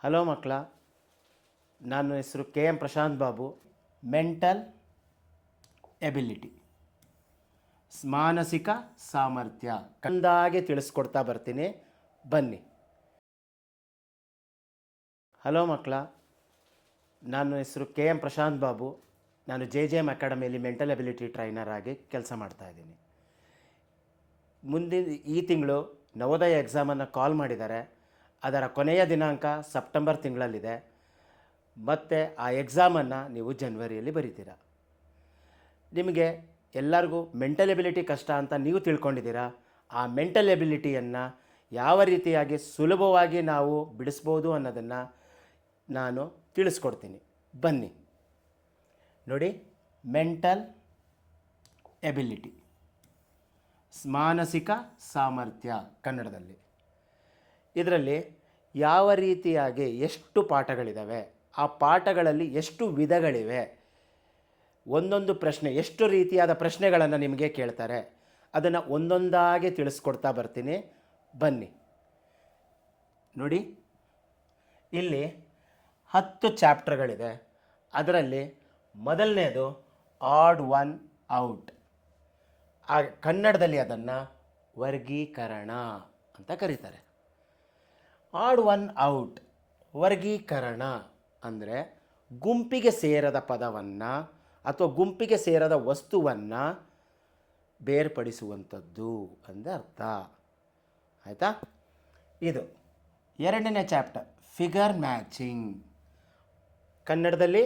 Hello ಮಕ್ಕಳ, ನನ್ನ ಹೆಸರು KM Prashant Babu. Mental ability, ಮಾನಸಿಕ ಸಾಮರ್ಥ್ಯ ಕಂದಾಗೆ ತಿಳಿಸ್ಕೊಡ್ತಾ ಬರ್ತೀನಿ, ಬನ್ನಿ. ಹಲೋ ಮಕ್ಕಳ, ನನ್ನ ಹೆಸರು KM ಪ್ರಶಾಂತ್ ಬಾಬು. ನಾನು JJM ಅಕಾಡೆಮಿಯಲ್ಲಿ ಮೆಂಟಲ್ ಎಬಿಲಿಟಿ ಟ್ರೈನರ್ ಆಗಿ ಕೆಲಸ ಮಾಡ್ತಾಯಿದ್ದೀನಿ. ಮುಂದಿನ ಈ ತಿಂಗಳು ನವೋದಯ ಎಕ್ಸಾಮನ್ನು ಕಾಲ್ ಮಾಡಿದ್ದಾರೆ. ಅದರ ಕೊನೆಯ ದಿನಾಂಕ ಸೆಪ್ಟೆಂಬರ್ ತಿಂಗಳಲ್ಲಿದೆ. ಮತ್ತು ಆ ಎಕ್ಸಾಮನ್ನು ನೀವು ಜನವರಿಯಲ್ಲಿ ಬರೀತೀರಾ. ನಿಮಗೆ ಎಲ್ಲರಿಗೂ ಮೆಂಟಲ್ ಎಬಿಲಿಟಿ ಕಷ್ಟ ಅಂತ ನೀವು ತಿಳ್ಕೊಂಡಿದ್ದೀರಾ. ಆ ಮೆಂಟಲ್ ಎಬಿಲಿಟಿಯನ್ನು ಯಾವ ರೀತಿಯಾಗಿ ಸುಲಭವಾಗಿ ನಾವು ಬಿಡಿಸ್ಬೋದು ಅನ್ನೋದನ್ನು ನಾನು ತಿಳಿಸ್ಕೊಡ್ತೀನಿ, ಬನ್ನಿ. ನೋಡಿ, ಮೆಂಟಲ್ ಎಬಿಲಿಟಿ, ಮಾನಸಿಕ ಸಾಮರ್ಥ್ಯ ಕನ್ನಡದಲ್ಲಿ. ಇದರಲ್ಲಿ ಯಾವ ರೀತಿಯಾಗಿ ಎಷ್ಟು ಪಾಠಗಳಿದ್ದಾವೆ, ಆ ಪಾಠಗಳಲ್ಲಿ ಎಷ್ಟು ವಿಧಗಳಿವೆ, ಒಂದೊಂದು ಪ್ರಶ್ನೆ ಎಷ್ಟು ರೀತಿಯಾದ ಪ್ರಶ್ನೆಗಳನ್ನು ನಿಮಗೆ ಕೇಳ್ತಾರೆ, ಅದನ್ನು ಒಂದೊಂದಾಗಿ ತಿಳಿಸ್ಕೊಡ್ತಾ ಬರ್ತೀನಿ, ಬನ್ನಿ. ನೋಡಿ, ಇಲ್ಲಿ 10 ಚಾಪ್ಟರ್ಗಳಿದೆ. ಅದರಲ್ಲಿ ಮೊದಲನೇದು ಆಡ್ ಒನ್ ಔಟ್. ಆ ಕನ್ನಡದಲ್ಲಿ ಅದನ್ನು ವರ್ಗೀಕರಣ ಅಂತ ಕರೀತಾರೆ. ಆಡ್ ಒನ್ ಔಟ್, ವರ್ಗೀಕರಣ ಅಂದರೆ ಗುಂಪಿಗೆ ಸೇರದ ಪದವನ್ನು ಅಥವಾ ಗುಂಪಿಗೆ ಸೇರದ ವಸ್ತುವನ್ನು ಬೇರ್ಪಡಿಸುವಂಥದ್ದು ಅಂತ ಅರ್ಥ. ಆಯಿತಾ? ಇದು ಎರಡನೇ ಚಾಪ್ಟರ್, ಫಿಗರ್ ಮ್ಯಾಚಿಂಗ್. ಕನ್ನಡದಲ್ಲಿ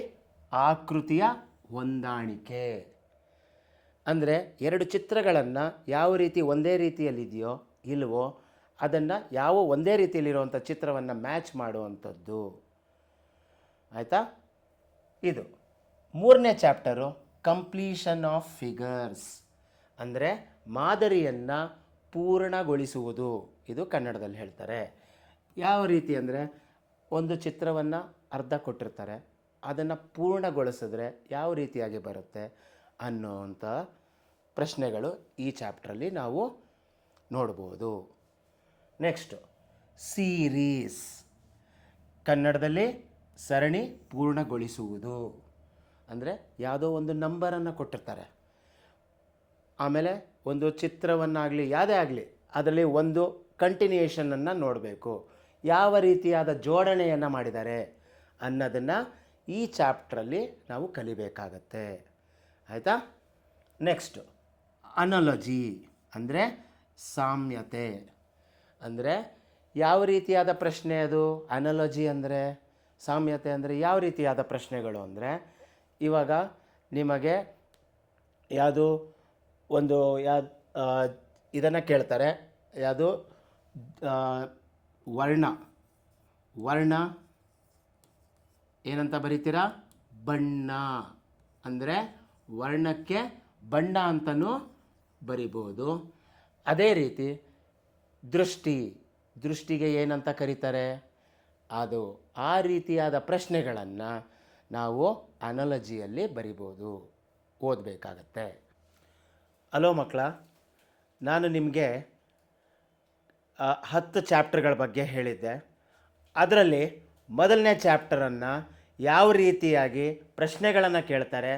ಆಕೃತಿಯ ಹೊಂದಾಣಿಕೆ. ಅಂದರೆ ಎರಡು ಚಿತ್ರಗಳನ್ನು ಯಾವ ರೀತಿ ಒಂದೇ ರೀತಿಯಲ್ಲಿದೆಯೋ ಇಲ್ವೋ ಅದನ್ನು ಯಾವ ಒಂದೇ ರೀತಿಯಲ್ಲಿರುವಂಥ ಚಿತ್ರವನ್ನು ಮ್ಯಾಚ್ ಮಾಡುವಂಥದ್ದು. ಆಯಿತಾ? ಇದು ಮೂರನೇ ಚಾಪ್ಟರು, ಕಂಪ್ಲೀಷನ್ ಆಫ್ ಫಿಗರ್ಸ್. ಅಂದರೆ ಮಾದರಿಯನ್ನು ಪೂರ್ಣಗೊಳಿಸುವುದು. ಇದು ಕನ್ನಡದಲ್ಲಿ ಹೇಳ್ತಾರೆ. ಯಾವ ರೀತಿ ಅಂದರೆ, ಒಂದು ಚಿತ್ರವನ್ನು ಅರ್ಧ ಕೊಟ್ಟಿರ್ತಾರೆ, ಅದನ್ನು ಪೂರ್ಣಗೊಳಿಸಿದ್ರೆ ಯಾವ ರೀತಿಯಾಗಿ ಬರುತ್ತೆ ಅನ್ನೋವಂಥ ಪ್ರಶ್ನೆಗಳು ಈ ಚಾಪ್ಟ್ರಲ್ಲಿ ನಾವು ನೋಡ್ಬೋದು. Next series. ಕನ್ನಡದಲ್ಲಿ ಸರಣಿ ಪೂರ್ಣಗೊಳಿಸುವುದು. ಅಂದರೆ ಯಾವುದೋ ಒಂದು ನಂಬರನ್ನು ಕೊಟ್ಟಿರ್ತಾರೆ, ಆಮೇಲೆ ಒಂದು ಚಿತ್ರವನ್ನಾಗಲಿ ಯಾವುದೇ ಆಗಲಿ ಅದರಲ್ಲಿ ಒಂದು ಕಂಟಿನ್ಯೂಯೇಷನನ್ನು ನೋಡಬೇಕು, ಯಾವ ರೀತಿಯಾದ ಜೋಡಣೆಯನ್ನು ಮಾಡಿದ್ದಾರೆ ಅನ್ನೋದನ್ನು ಈ ಚಾಪ್ಟ್ರಲ್ಲಿ ನಾವು ಕಲಿಬೇಕಾಗತ್ತೆ. ಆಯಿತಾ? ನೆಕ್ಸ್ಟು ಅನಾಲಜಿ ಅಂದರೆ ಸಾಮ್ಯತೆ. ಅಂದರೆ ಯಾವ ರೀತಿಯಾದ ಪ್ರಶ್ನೆ ಅದು? ಅನಾಲಜಿ ಅಂದರೆ, ಸಾಮ್ಯತೆ ಅಂದರೆ ಯಾವ ರೀತಿಯಾದ ಪ್ರಶ್ನೆಗಳು ಅಂದರೆ, ಇವಾಗ ನಿಮಗೆ ಯಾವುದು ಒಂದು ಇದನ್ನು ಕೇಳ್ತಾರೆ, ಯಾವುದು ವರ್ಣ ಏನಂತ ಬರೀತೀರಾ? ಬಣ್ಣ. ಅಂದರೆ ವರ್ಣಕ್ಕೆ ಬಣ್ಣ ಅಂತಲೂ ಬರಿಬೋದು. ಅದೇ ರೀತಿ ದೃಷ್ಟಿಗೆ ಏನಂತ ಕರೀತಾರೆ? ಅದು. ಆ ರೀತಿಯಾದ ಪ್ರಶ್ನೆಗಳನ್ನು ನಾವು ಅನಾಲಜಿಯಲ್ಲಿ ಬರಿಬೋದು, ಓದಬೇಕಾಗತ್ತೆ. ಹಲೋ ಮಕ್ಕಳ, ನಾನು ನಿಮಗೆ 10 ಚಾಪ್ಟರ್ಗಳ ಬಗ್ಗೆ ಹೇಳಿದ್ದೆ. ಅದರಲ್ಲಿ ಮೊದಲನೇ ಚಾಪ್ಟರನ್ನು ಯಾವ ರೀತಿಯಾಗಿ ಪ್ರಶ್ನೆಗಳನ್ನು ಕೇಳ್ತಾರೆ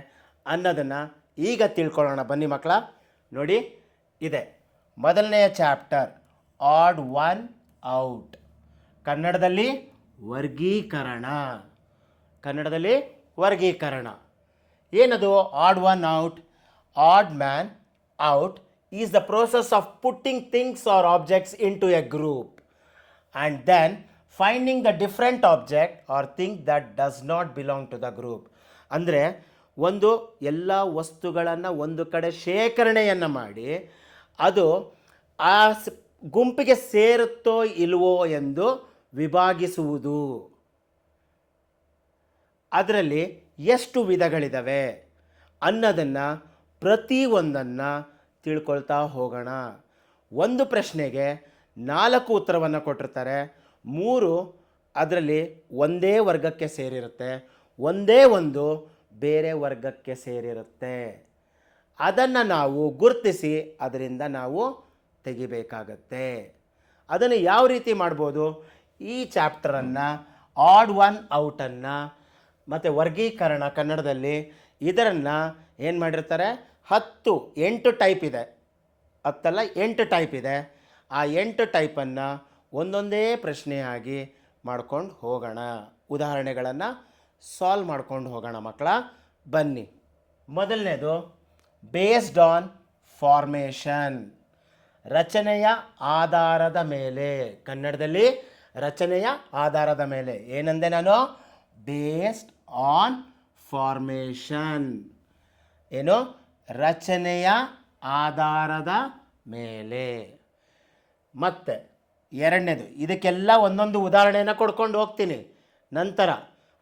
ಅನ್ನೋದನ್ನು ಈಗ ತಿಳ್ಕೊಳ್ಳೋಣ, ಬನ್ನಿ ಮಕ್ಕಳ. ನೋಡಿ, ಇದೆ ಮೊದಲನೆಯ ಚಾಪ್ಟರ್, ಆಡ್ ಒನ್ ಔಟ್. ಕನ್ನಡದಲ್ಲಿ ವರ್ಗೀಕರಣ. ಕನ್ನಡದಲ್ಲಿ ವರ್ಗೀಕರಣ ಏನದು? Odd one out. Odd man out is the process of putting things or objects into a group and then finding the different object or thing that does not belong to the group. ಅಂದರೆ ಒಂದು ಎಲ್ಲ ವಸ್ತುಗಳನ್ನು ಒಂದು ಕಡೆ ಶೇಖರಣೆಯನ್ನು ಮಾಡಿ ಅದು ಆ ಗುಂಪಿಗೆ ಸೇರುತ್ತೋ ಇಲ್ವೋ ಎಂದು ವಿಭಾಗಿಸುವುದು. ಅದರಲ್ಲಿ ಎಷ್ಟು ವಿಧಗಳಿದ್ದಾವೆ ಅನ್ನೋದನ್ನು ಪ್ರತಿಯೊಂದನ್ನು ತಿಳ್ಕೊಳ್ತಾ ಹೋಗೋಣ. ಒಂದು ಪ್ರಶ್ನೆಗೆ 4 ಉತ್ತರವನ್ನು ಕೊಟ್ಟಿರ್ತಾರೆ. 3 ಅದರಲ್ಲಿ ಒಂದೇ ವರ್ಗಕ್ಕೆ ಸೇರಿರುತ್ತೆ, ಒಂದೇ ಒಂದು ಬೇರೆ ವರ್ಗಕ್ಕೆ ಸೇರಿರುತ್ತೆ. ಅದನ್ನು ನಾವು ಗುರುತಿಸಿ ಅದರಿಂದ ನಾವು ತೆಗಿಬೇಕಾಗತ್ತೆ. ಅದನ್ನು ಯಾವ ರೀತಿ ಮಾಡ್ಬೋದು? ಈ ಚಾಪ್ಟರನ್ನು ಆಡ್ ಒನ್ ಔಟನ್ನು ಮತ್ತು ವರ್ಗೀಕರಣ ಕನ್ನಡದಲ್ಲಿ ಇದರನ್ನು ಏನು ಮಾಡಿರ್ತಾರೆ 8 ಟೈಪ್ ಇದೆ, 8 ಟೈಪ್ ಇದೆ. ಆ 8 ಟೈಪನ್ನು ಒಂದೊಂದೇ ಪ್ರಶ್ನೆಯಾಗಿ ಮಾಡ್ಕೊಂಡು ಹೋಗೋಣ, ಉದಾಹರಣೆಗಳನ್ನು ಸಾಲ್ವ್ ಮಾಡ್ಕೊಂಡು ಹೋಗೋಣ ಮಕ್ಕಳ. ಬನ್ನಿ. ಮೊದಲನೇದು ಬೇಸ್ಡ್ ಆನ್ ಫಾರ್ಮೇಷನ್, ರಚನೆಯ ಆಧಾರದ ಮೇಲೆ. ಕನ್ನಡದಲ್ಲಿ ರಚನೆಯ ಆಧಾರದ ಮೇಲೆ ಏನಂದೆ ನಾನು? Based on formation. ಏನು? ರಚನೆಯ ಆಧಾರದ ಮೇಲೆ. ಮತ್ತೆ ಎರಡನೇದು, ಇದಕ್ಕೆಲ್ಲ ಒಂದೊಂದು ಉದಾಹರಣೆಯನ್ನು ಕೊಡ್ಕೊಂಡು ಹೋಗ್ತೀನಿ. ನಂತರ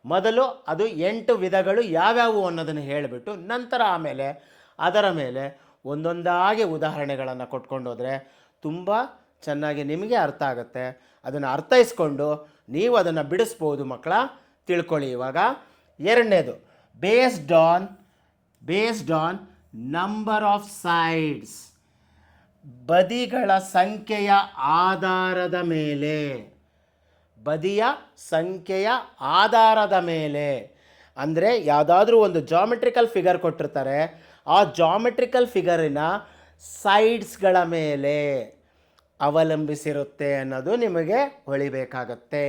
ಮೊದಲು ಅದು 8 ವಿಧಗಳು ಯಾವ್ಯಾವು ಅನ್ನೋದನ್ನು ಹೇಳಿಬಿಟ್ಟು ನಂತರ ಆಮೇಲೆ ಅದರ ಮೇಲೆ ಒಂದೊಂದಾಗಿ ಉದಾಹರಣೆಗಳನ್ನು ಕೊಟ್ಕೊಂಡು ಹೋದರೆ ತುಂಬ ಚೆನ್ನಾಗಿ ನಿಮಗೆ ಅರ್ಥ ಆಗುತ್ತೆ. ಅದನ್ನು ಅರ್ಥೈಸ್ಕೊಂಡು ನೀವು ಅದನ್ನು ಬಿಡಿಸ್ಬೋದು ಮಕ್ಕಳ. ತಿಳ್ಕೊಳ್ಳಿ. ಇವಾಗ ಎರಡನೇದು based on number of sides, ಬದಿಗಳ ಸಂಖ್ಯೆಯ ಆಧಾರದ ಮೇಲೆ. ಬದಿಯ ಸಂಖ್ಯೆಯ ಆಧಾರದ ಮೇಲೆ ಅಂದರೆ ಯಾವುದಾದ್ರೂ ಒಂದು ಜಾಮೆಟ್ರಿಕಲ್ ಫಿಗರ್ ಕೊಟ್ಟಿರ್ತಾರೆ, ಆ ಜಾಮೆಟ್ರಿಕಲ್ ಫಿಗರಿನ ಸೈಡ್ಸ್ಗಳ ಮೇಲೆ ಅವಲಂಬಿಸಿರುತ್ತೆ ಅನ್ನೋದು ನಿಮಗೆ ಹೊಳಿಬೇಕಾಗತ್ತೆ.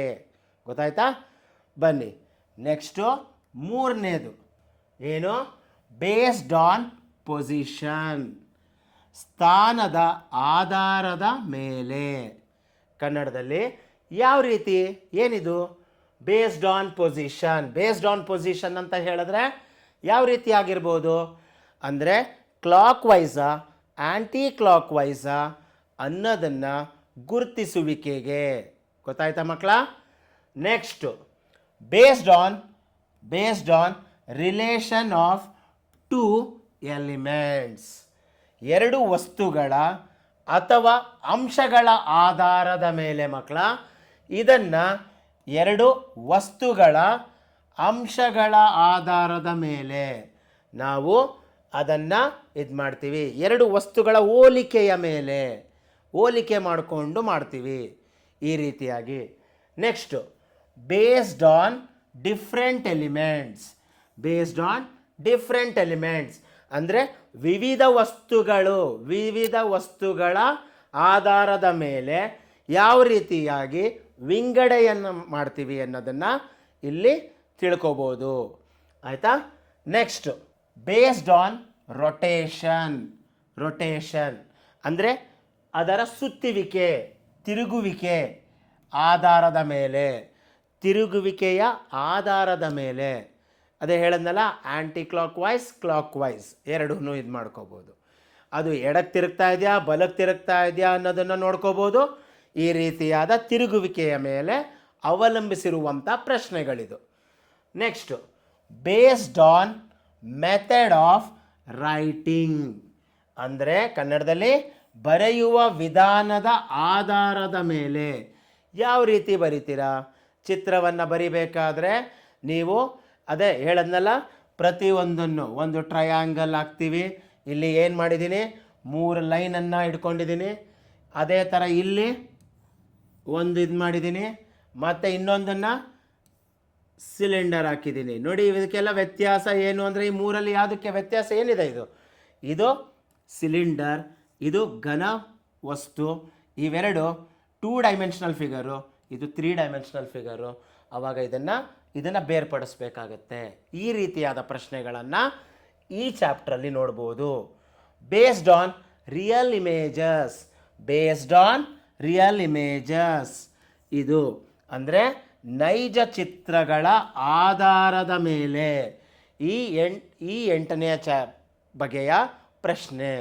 ಗೊತ್ತಾಯ್ತಾ? ಬನ್ನಿ. ನೆಕ್ಸ್ಟು ಮೂರನೇದು ಏನು? ಬೇಸ್ಡ್ ಆನ್ ಪೊಸಿಷನ್, ಸ್ಥಾನದ ಆಧಾರದ ಮೇಲೆ. ಕನ್ನಡದಲ್ಲಿ ಯಾವ ರೀತಿ? ಏನಿದು? ಬೇಸ್ಡ್ ಆನ್ ಪೊಸಿಷನ್ ಅಂತ ಹೇಳಿದ್ರೆ ಯಾವ ರೀತಿ ಆಗಿರ್ಬೋದು ಅಂದರೆ ಕ್ಲಾಕ್ ವೈಸಾ ಆ್ಯಂಟಿ ಕ್ಲಾಕ್ ವೈಸಾ ಅನ್ನೋದನ್ನು ಗುರುತಿಸುವಿಕೆಗೆ. ಗೊತ್ತಾಯ್ತಾ ಮಕ್ಕಳ? Next based on relation of 2 elements, 2 ವಸ್ತುಗಳ ಅಥವಾ ಅಂಶಗಳ ಆಧಾರದ ಮೇಲೆ ಮಕ್ಕಳ. ಇದನ್ನು 2 ವಸ್ತುಗಳ ಅಂಶಗಳ ಆಧಾರದ ಮೇಲೆ ನಾವು ಅದನ್ನು ಇದು ಮಾಡ್ತೀವಿ. 2 ವಸ್ತುಗಳ ಹೋಲಿಕೆಯ ಮೇಲೆ ಹೋಲಿಕೆ ಮಾಡಿಕೊಂಡು ಮಾಡ್ತೀವಿ ಈ ರೀತಿಯಾಗಿ. Next based on different elements ಅಂದರೆ ವಿವಿಧ ವಸ್ತುಗಳ ಆಧಾರದ ಮೇಲೆ ಯಾವ ರೀತಿಯಾಗಿ ವಿಂಗಡೆಯನ್ನು ಮಾಡ್ತೀವಿ ಅನ್ನೋದನ್ನು ಇಲ್ಲಿ ತಿಳ್ಕೊಬೋದು. ಆಯಿತಾ? ನೆಕ್ಸ್ಟ್ ಬೇಸ್ಡ್ ಆನ್ ರೊಟೇಷನ್ ಅಂದರೆ ಅದರ ಸುತ್ತುವಿಕೆ, ತಿರುಗುವಿಕೆ ಆಧಾರದ ಮೇಲೆ. ತಿರುಗುವಿಕೆಯ ಆಧಾರದ ಮೇಲೆ ಅದೇ ಹೇಳಿದ್ನಲ್ಲ, ಆ್ಯಂಟಿ ಕ್ಲಾಕ್ ವೈಸ್ ಎರಡೂ ಇದು ಮಾಡ್ಕೋಬೋದು. ಅದು ಎಡಕ್ಕೆ ತಿರುಗ್ತಾ ಇದೆಯಾ ಬಲಕ್ಕೆ ತಿರುಗ್ತಾ ಇದೆಯಾ ಅನ್ನೋದನ್ನು ನೋಡ್ಕೋಬೋದು. ಈ ರೀತಿಯಾದ ತಿರುಗುವಿಕೆಯ ಮೇಲೆ ಅವಲಂಬಿಸಿರುವಂಥ ಪ್ರಶ್ನೆಗಳಿದು. Next based on method of writing ಅಂದರೆ ಕನ್ನಡದಲ್ಲಿ ಬರೆಯುವ ವಿಧಾನದ ಆಧಾರದ ಮೇಲೆ. ಯಾವ ರೀತಿ ಬರಿತೀರಾ? ಚಿತ್ರವನ್ನು ಬರಿಬೇಕಾದ್ರೆ ನೀವು ಅದೇ ಹೇಳದ್ನಲ್ಲ, ಪ್ರತಿಯೊಂದನ್ನು ಒಂದು ಟ್ರಯಾಂಗಲ್ ಹಾಕ್ತೀವಿ. ಇಲ್ಲಿ ಏನು ಮಾಡಿದ್ದೀನಿ? 3 ಲೈನನ್ನು ಇಟ್ಕೊಂಡಿದ್ದೀನಿ. ಅದೇ ಥರ ಇಲ್ಲಿ ಒಂದು ಇದು ಮಾಡಿದ್ದೀನಿ, ಮತ್ತು ಇನ್ನೊಂದನ್ನು ಸಿಲಿಂಡರ್ ಹಾಕಿದ್ದೀನಿ. ನೋಡಿ, ಇದಕ್ಕೆಲ್ಲ ವ್ಯತ್ಯಾಸ ಏನು ಅಂದರೆ ಈ 3ರಲ್ಲಿ ಯಾವುದಕ್ಕೆ ವ್ಯತ್ಯಾಸ ಏನಿದೆ? ಇದು ಸಿಲಿಂಡರ್, ಇದು ಘನ ವಸ್ತು. ಇವೆರಡು 2 ಡೈಮೆನ್ಷನಲ್ ಫಿಗರು, ಇದು 3 ಡೈಮೆನ್ಷನಲ್ ಫಿಗರು. ಆವಾಗ ಇದನ್ನು ಬೇರ್ಪಡಿಸ್ಬೇಕಾಗತ್ತೆ. ಈ ರೀತಿಯಾದ ಪ್ರಶ್ನೆಗಳನ್ನು ಈ ಚಾಪ್ಟ್ರಲ್ಲಿ ನೋಡ್ಬೋದು. ಬೇಸ್ಡ್ ಆನ್ ರಿಯಲ್ ಇಮೇಜಸ್ ಇದು ಅಂದರೆ ನೈಜ ಚಿತ್ರಗಳ ಆಧಾರದ ಮೇಲೆ ಈ 8ನೇ ಬಗೆಯ ಪ್ರಶ್ನೆ.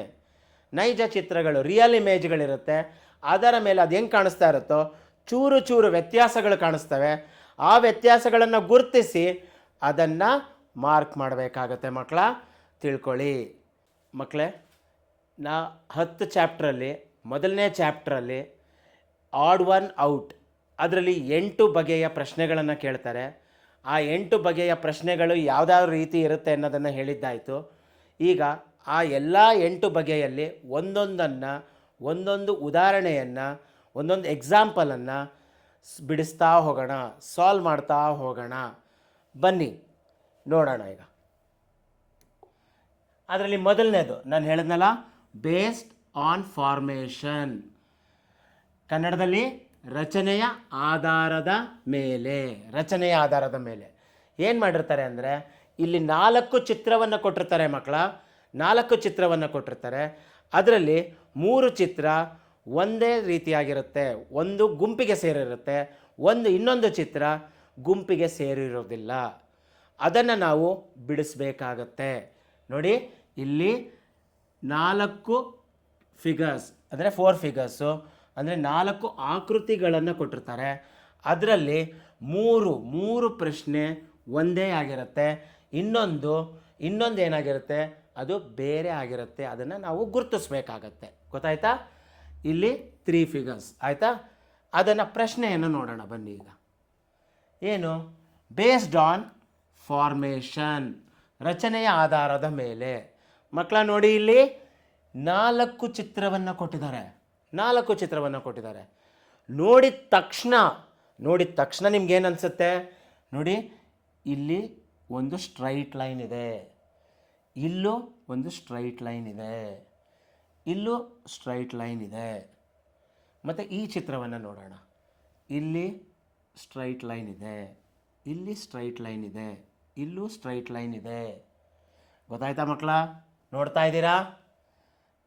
ನೈಜ ಚಿತ್ರಗಳು, ರಿಯಲ್ ಇಮೇಜ್ಗಳಿರುತ್ತೆ, ಅದರ ಮೇಲೆ ಅದು ಹೆಂಗೆ ಕಾಣಿಸ್ತಾ ಇರುತ್ತೋ ಚೂರು ವ್ಯತ್ಯಾಸಗಳು ಕಾಣಿಸ್ತವೆ. ಆ ವ್ಯತ್ಯಾಸಗಳನ್ನು ಗುರುತಿಸಿ ಅದನ್ನು ಮಾರ್ಕ್ ಮಾಡಬೇಕಾಗತ್ತೆ ಮಕ್ಕಳ. ತಿಳ್ಕೊಳ್ಳಿ ಮಕ್ಕಳೇ. 10 ಚಾಪ್ಟ್ರಲ್ಲಿ ಮೊದಲನೇ ಚಾಪ್ಟ್ರಲ್ಲಿ ಆಡ್ ಒನ್ ಔಟ್, ಅದರಲ್ಲಿ 8 ಬಗೆಯ ಪ್ರಶ್ನೆಗಳನ್ನು ಕೇಳ್ತಾರೆ. ಆ 8 ಬಗೆಯ ಪ್ರಶ್ನೆಗಳು ಯಾವುದಾದ್ರು ರೀತಿ ಇರುತ್ತೆ ಅನ್ನೋದನ್ನು ಹೇಳಿದ್ದಾಯಿತು. ಈಗ ಆ ಎಲ್ಲ 8 ಬಗೆಯಲ್ಲಿ ಒಂದೊಂದು ಉದಾಹರಣೆಯನ್ನು, ಒಂದೊಂದು ಎಕ್ಸಾಂಪಲನ್ನು ಬಿಡಿಸ್ತಾ ಹೋಗೋಣ, ಸಾಲ್ವ್ ಮಾಡ್ತಾ ಹೋಗೋಣ. ಬನ್ನಿ ನೋಡೋಣ ಈಗ. ಅದರಲ್ಲಿ ಮೊದಲನೇದು ನಾನು ಹೇಳಿದ್ನಲ್ಲ, ಬೇಸ್ಡ್ ಆನ್ ಫಾರ್ಮೇಷನ್. ಕನ್ನಡದಲ್ಲಿ ರಚನೆಯ ಆಧಾರದ ಮೇಲೆ. ರಚನೆಯ ಆಧಾರದ ಮೇಲೆ ಏನು ಮಾಡಿರ್ತಾರೆ ಅಂದರೆ, ಇಲ್ಲಿ 4 ಚಿತ್ರವನ್ನು ಕೊಟ್ಟಿರ್ತಾರೆ ಮಕ್ಕಳ. 4 ಚಿತ್ರವನ್ನು ಕೊಟ್ಟಿರ್ತಾರೆ. ಅದರಲ್ಲಿ 3 ಚಿತ್ರ ಒಂದೇ ರೀತಿಯಾಗಿರುತ್ತೆ, ಒಂದು ಗುಂಪಿಗೆ ಸೇರಿರುತ್ತೆ, ಇನ್ನೊಂದು ಚಿತ್ರ ಗುಂಪಿಗೆ ಸೇರಿರೋದಿಲ್ಲ. ಅದನ್ನು ನಾವು ಬಿಡಿಸ್ಬೇಕಾಗತ್ತೆ. ನೋಡಿ, ಇಲ್ಲಿ 4 ಫಿಗರ್ಸ್ ಅಂದರೆ 4 ಫಿಗರ್ಸು ಅಂದರೆ 4 ಆಕೃತಿಗಳನ್ನು ಕೊಟ್ಟಿರ್ತಾರೆ. ಅದರಲ್ಲಿ ಮೂರು ಪ್ರಶ್ನೆ ಒಂದೇ ಆಗಿರುತ್ತೆ, ಇನ್ನೊಂದು ಏನಾಗಿರುತ್ತೆ ಅದು ಬೇರೆ ಆಗಿರುತ್ತೆ. ಅದನ್ನು ನಾವು ಗುರುತಿಸ್ಬೇಕಾಗತ್ತೆ. ಗೊತ್ತಾಯ್ತಾ? ಇಲ್ಲಿ 3 ಫಿಗರ್ಸ್ ಆಯಿತಾ. ಅದನ್ನು ಪ್ರಶ್ನೆಯನ್ನು ನೋಡೋಣ ಬನ್ನಿ ಈಗ. ಏನು? ಬೇಸ್ಡ್ ಆನ್ ಫಾರ್ಮೇಷನ್, ರಚನೆಯ ಆಧಾರದ ಮೇಲೆ. ಮಕ್ಕಳ ನೋಡಿ, ಇಲ್ಲಿ 4 ಚಿತ್ರವನ್ನು ಕೊಟ್ಟಿದ್ದಾರೆ. 4 ಚಿತ್ರವನ್ನು ಕೊಟ್ಟಿದ್ದಾರೆ. ನೋಡಿದ ತಕ್ಷಣ ನಿಮ್ಗೇನು ಅನಿಸುತ್ತೆ? ನೋಡಿ, ಇಲ್ಲಿ ಒಂದು ಸ್ಟ್ರೈಟ್ ಲೈನ್ ಇದೆ, ಇಲ್ಲೂ ಒಂದು ಸ್ಟ್ರೈಟ್ ಲೈನ್ ಇದೆ, ಇಲ್ಲೂ ಸ್ಟ್ರೈಟ್ ಲೈನ್ ಇದೆ. ಮತ್ತು ಈ ಚಿತ್ರವನ್ನು ನೋಡೋಣ. ಇಲ್ಲಿ ಸ್ಟ್ರೈಟ್ ಲೈನ್ ಇದೆ, ಇಲ್ಲಿ ಸ್ಟ್ರೈಟ್ ಲೈನ್ ಇದೆ, ಇಲ್ಲೂ ಸ್ಟ್ರೈಟ್ ಲೈನ್ ಇದೆ. ಗೊತ್ತಾಯ್ತಾ ಮಕ್ಕಳ? ನೋಡ್ತಾ ಇದ್ದೀರಾ?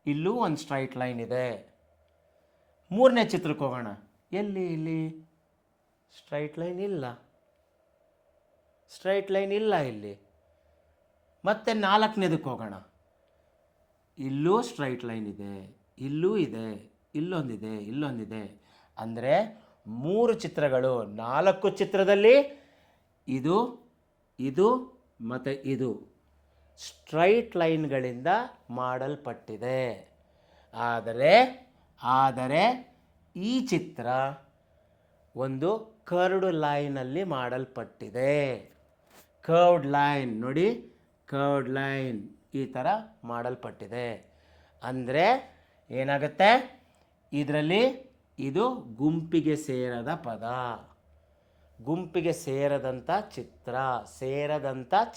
ಇಲ್ಲೂ ಒಂದು ಸ್ಟ್ರೈಟ್ ಲೈನ್ ಇದೆ. ಮೂರನೇ ಚಿತ್ರಕ್ಕೆ ಹೋಗೋಣ. ಇಲ್ಲಿ ಸ್ಟ್ರೈಟ್ ಲೈನ್ ಇಲ್ಲ, ಇಲ್ಲಿ. ಮತ್ತೆ 4ನೇದಕ್ಕೆ ಹೋಗೋಣ. ಇಲ್ಲೂ ಸ್ಟ್ರೈಟ್ ಲೈನ್ ಇದೆ, ಇಲ್ಲೂ ಇದೆ, ಇಲ್ಲೊಂದಿದೆ. ಅಂದರೆ 3 ಚಿತ್ರಗಳು, 4 ಚಿತ್ರದಲ್ಲಿ ಇದು ಮತ್ತು ಇದು ಸ್ಟ್ರೈಟ್ ಲೈನ್ಗಳಿಂದ ಮಾಡಲ್ಪಟ್ಟಿದೆ. ಆದರೆ ಈ ಚಿತ್ರ ಒಂದು ಕರ್ವ್ಡ್ ಲೈನಲ್ಲಿ ಮಾಡಲ್ಪಟ್ಟಿದೆ. ಕರ್ವ್ಡ್ ಲೈನ್ ನೋಡಿ, ಕರ್ವ್ಡ್ ಲೈನ್ ಈ ಥರ ಮಾಡಲ್ಪಟ್ಟಿದೆ. ಅಂದರೆ ಏನಾಗುತ್ತೆ? ಇದರಲ್ಲಿ ಇದು ಗುಂಪಿಗೆ ಸೇರದ ಪದ, ಗುಂಪಿಗೆ ಸೇರದಂಥ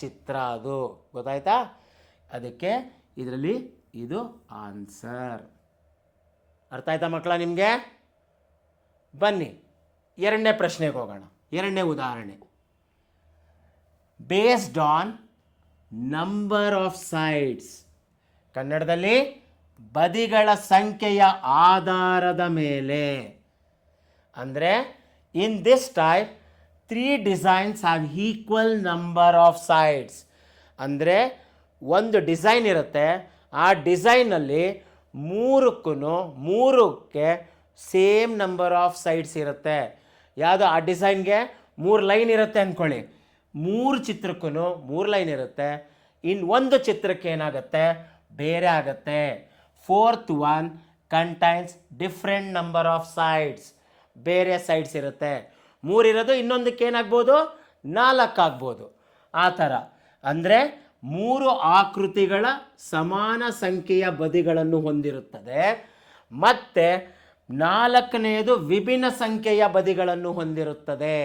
ಚಿತ್ರ ಅದು. ಗೊತ್ತಾಯ್ತಾ? ಅದಕ್ಕೆ ಇದರಲ್ಲಿ ಇದು ಆನ್ಸರ್. ಅರ್ಥ ಆಯ್ತಾ ಮಕ್ಕಳ ನಿಮಗೆ? ಬನ್ನಿ 2ನೇ ಪ್ರಶ್ನೆಗೆ ಹೋಗೋಣ. 2ನೇ ಉದಾಹರಣೆ. Based on number of sides. ಕನ್ನಡದಲ್ಲಿ ಬದಿಗಳ ಸಂಖ್ಯೆಯ ಆಧಾರದ ಮೇಲೆ. ಅಂದರೆ in this type 3 designs have equal number of sides. ಅಂದರೆ ಒಂದು ಡಿಸೈನ್ ಇರುತ್ತೆ, ಆ ಡಿಸೈನಲ್ಲಿ ಮೂರಕ್ಕೆ ಸೇಮ್ ನಂಬರ್ ಆಫ್ ಸೈಡ್ಸ್ ಇರುತ್ತೆ. ಯಾವುದು? ಆ ಡಿಸೈನ್ಗೆ 3 ಲೈನ್ ಇರುತ್ತೆ ಅಂದ್ಕೊಳ್ಳಿ. 3 ಚಿತ್ರಕ್ಕೂ 3 ಲೈನ್ ಇರುತ್ತೆ. ಒಂದು ಚಿತ್ರಕ್ಕೆ ಏನಾಗುತ್ತೆ? ಬೇರೆ ಆಗುತ್ತೆ. 4th one contains different number of sides. ಬೇರೆ ಸೈಡ್ಸ್ ಇರುತ್ತೆ. 3 ಇರೋದು ಇನ್ನೊಂದಕ್ಕೆ ಏನಾಗ್ಬೋದು? 4 ಆಗ್ಬೋದು. ಆ ಥರ. ಅಂದರೆ 3 ಆಕೃತಿಗಳ ಸಮಾನ ಸಂಖ್ಯೆಯ ಬದಿಗಳನ್ನು ಹೊಂದಿರುತ್ತದೆ. ಮತ್ತು 4ನೇದು ವಿಭಿನ್ನ ಸಂಖ್ಯೆಯ ಬದಿಗಳನ್ನು ಹೊಂದಿರುತ್ತದೆ.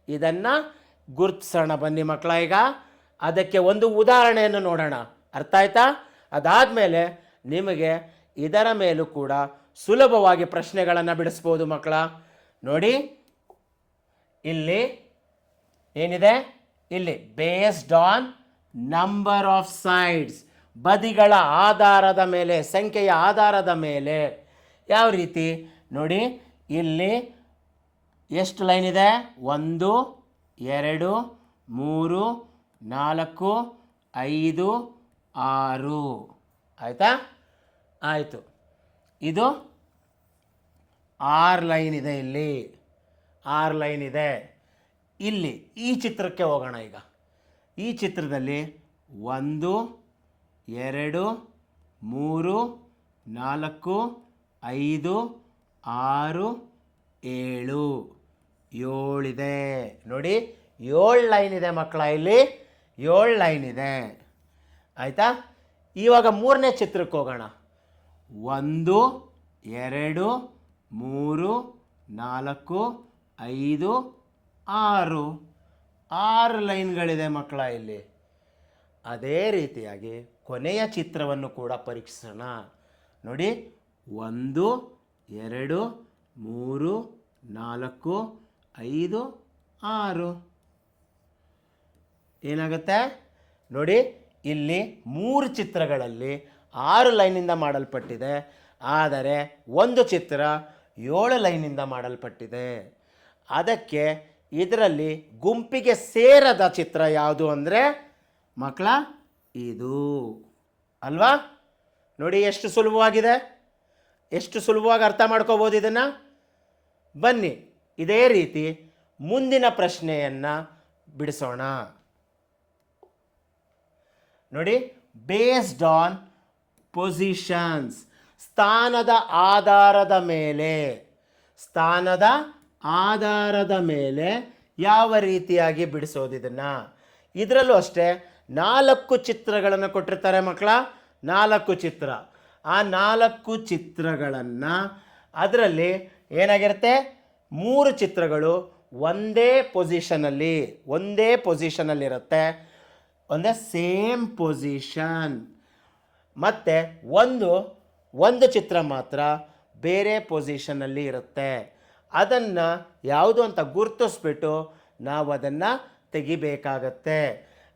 ಇದನ್ನು ಗುರುತಿಸೋಣ ಬನ್ನಿ ಮಕ್ಕಳ. ಈಗ ಅದಕ್ಕೆ ಒಂದು ಉದಾಹರಣೆಯನ್ನು ನೋಡೋಣ. ಅರ್ಥ ಆಯ್ತಾ? ಅದಾದಮೇಲೆ ನಿಮಗೆ ಇದರ ಮೇಲೂ ಕೂಡ ಸುಲಭವಾಗಿ ಪ್ರಶ್ನೆಗಳನ್ನು ಬಿಡಿಸ್ಬೋದು ಮಕ್ಕಳ. ನೋಡಿ, ಇಲ್ಲಿ ಏನಿದೆ? ಇಲ್ಲಿ based on number of sides, ಬದಿಗಳ ಆಧಾರದ ಮೇಲೆ, ಸಂಖ್ಯೆಯ ಆಧಾರದ ಮೇಲೆ. ಯಾವ ರೀತಿ? ನೋಡಿ, ಇಲ್ಲಿ ಎಷ್ಟು ಲೈನ್ ಇದೆ? 1 2 3 4 5 6. ಆಯಿತಾ? ಆಯಿತು. ಇದು 6 ಲೈನ್ ಇದೆ. ಇಲ್ಲಿ 6 ಲೈನ್ ಇದೆ. ಇಲ್ಲಿ ಈ ಚಿತ್ರಕ್ಕೆ ಹೋಗೋಣ. ಈಗ ಈ ಚಿತ್ರದಲ್ಲಿ 1 2 3 4 5 6 7 ಇದೆ. ನೋಡಿ, 7 ಲೈನ್ ಇದೆ ಮಕ್ಕಳ. ಇಲ್ಲಿ 7 ಲೈನ್ ಇದೆ. ಆಯಿತಾ? ಇವಾಗ 3ನೇ ಚಿತ್ರಕ್ಕೆ ಹೋಗೋಣ. 1 2 3 4 5 6 6 ಲೈನ್ಗಳಿದೆ ಮಕ್ಕಳ ಇಲ್ಲಿ. ಅದೇ ರೀತಿಯಾಗಿ ಕೊನೆಯ ಚಿತ್ರವನ್ನು ಕೂಡ ಪರೀಕ್ಷಿಸೋಣ. ನೋಡಿ, 1 2 3 4 5 6 ಏನಾಗುತ್ತೆ ನೋಡಿ, ಇಲ್ಲಿ 3 ಚಿತ್ರಗಳಲ್ಲಿ 6 ಲೈನಿಂದ ಮಾಡಲ್ಪಟ್ಟಿದೆ, ಆದರೆ ಒಂದು ಚಿತ್ರ 7 ಲೈನಿಂದ ಮಾಡಲ್ಪಟ್ಟಿದೆ. ಅದಕ್ಕೆ ಇದರಲ್ಲಿ ಗುಂಪಿಗೆ ಸೇರದ ಚಿತ್ರ ಯಾವುದು ಅಂದರೆ ಮಕ್ಕಳ ಇದು ಅಲ್ವಾ? ನೋಡಿ ಎಷ್ಟು ಸುಲಭವಾಗಿದೆ, ಎಷ್ಟು ಸುಲಭವಾಗಿ ಅರ್ಥ ಮಾಡ್ಕೋಬೋದು ಇದನ್ನು. ಬನ್ನಿ ಇದೇ ರೀತಿ ಮುಂದಿನ ಪ್ರಶ್ನೆಯನ್ನು ಬಿಡಿಸೋಣ. ನೋಡಿ, ಬೇಸ್ಡ್ ಆನ್ ಪೊಸಿಷನ್ಸ್, ಸ್ಥಾನದ ಆಧಾರದ ಮೇಲೆ ಯಾವ ರೀತಿಯಾಗಿ ಬಿಡಿಸೋದು ಇದನ್ನು. ಇದರಲ್ಲೂ ಅಷ್ಟೇ 4 ಚಿತ್ರಗಳನ್ನು ಕೊಟ್ಟಿರ್ತಾರೆ ಮಕ್ಕಳ, 4 ಚಿತ್ರ. ಆ 4 ಚಿತ್ರಗಳನ್ನು ಅದರಲ್ಲಿ ಏನಾಗಿರುತ್ತೆ, 3 ಚಿತ್ರಗಳು ಒಂದೇ ಪೊಸಿಷನಲ್ಲಿರುತ್ತೆ, ಒಂದೇ ಸೇಮ್ ಪೊಸಿಷನ್. ಮತ್ತು ಒಂದು ಚಿತ್ರ ಮಾತ್ರ ಬೇರೆ ಪೊಸಿಷನಲ್ಲಿ ಇರುತ್ತೆ. ಅದನ್ನು ಯಾವುದು ಅಂತ ಗುರುತಿಸ್ಬಿಟ್ಟು ನಾವು ಅದನ್ನು ತೆಗಿಬೇಕಾಗತ್ತೆ.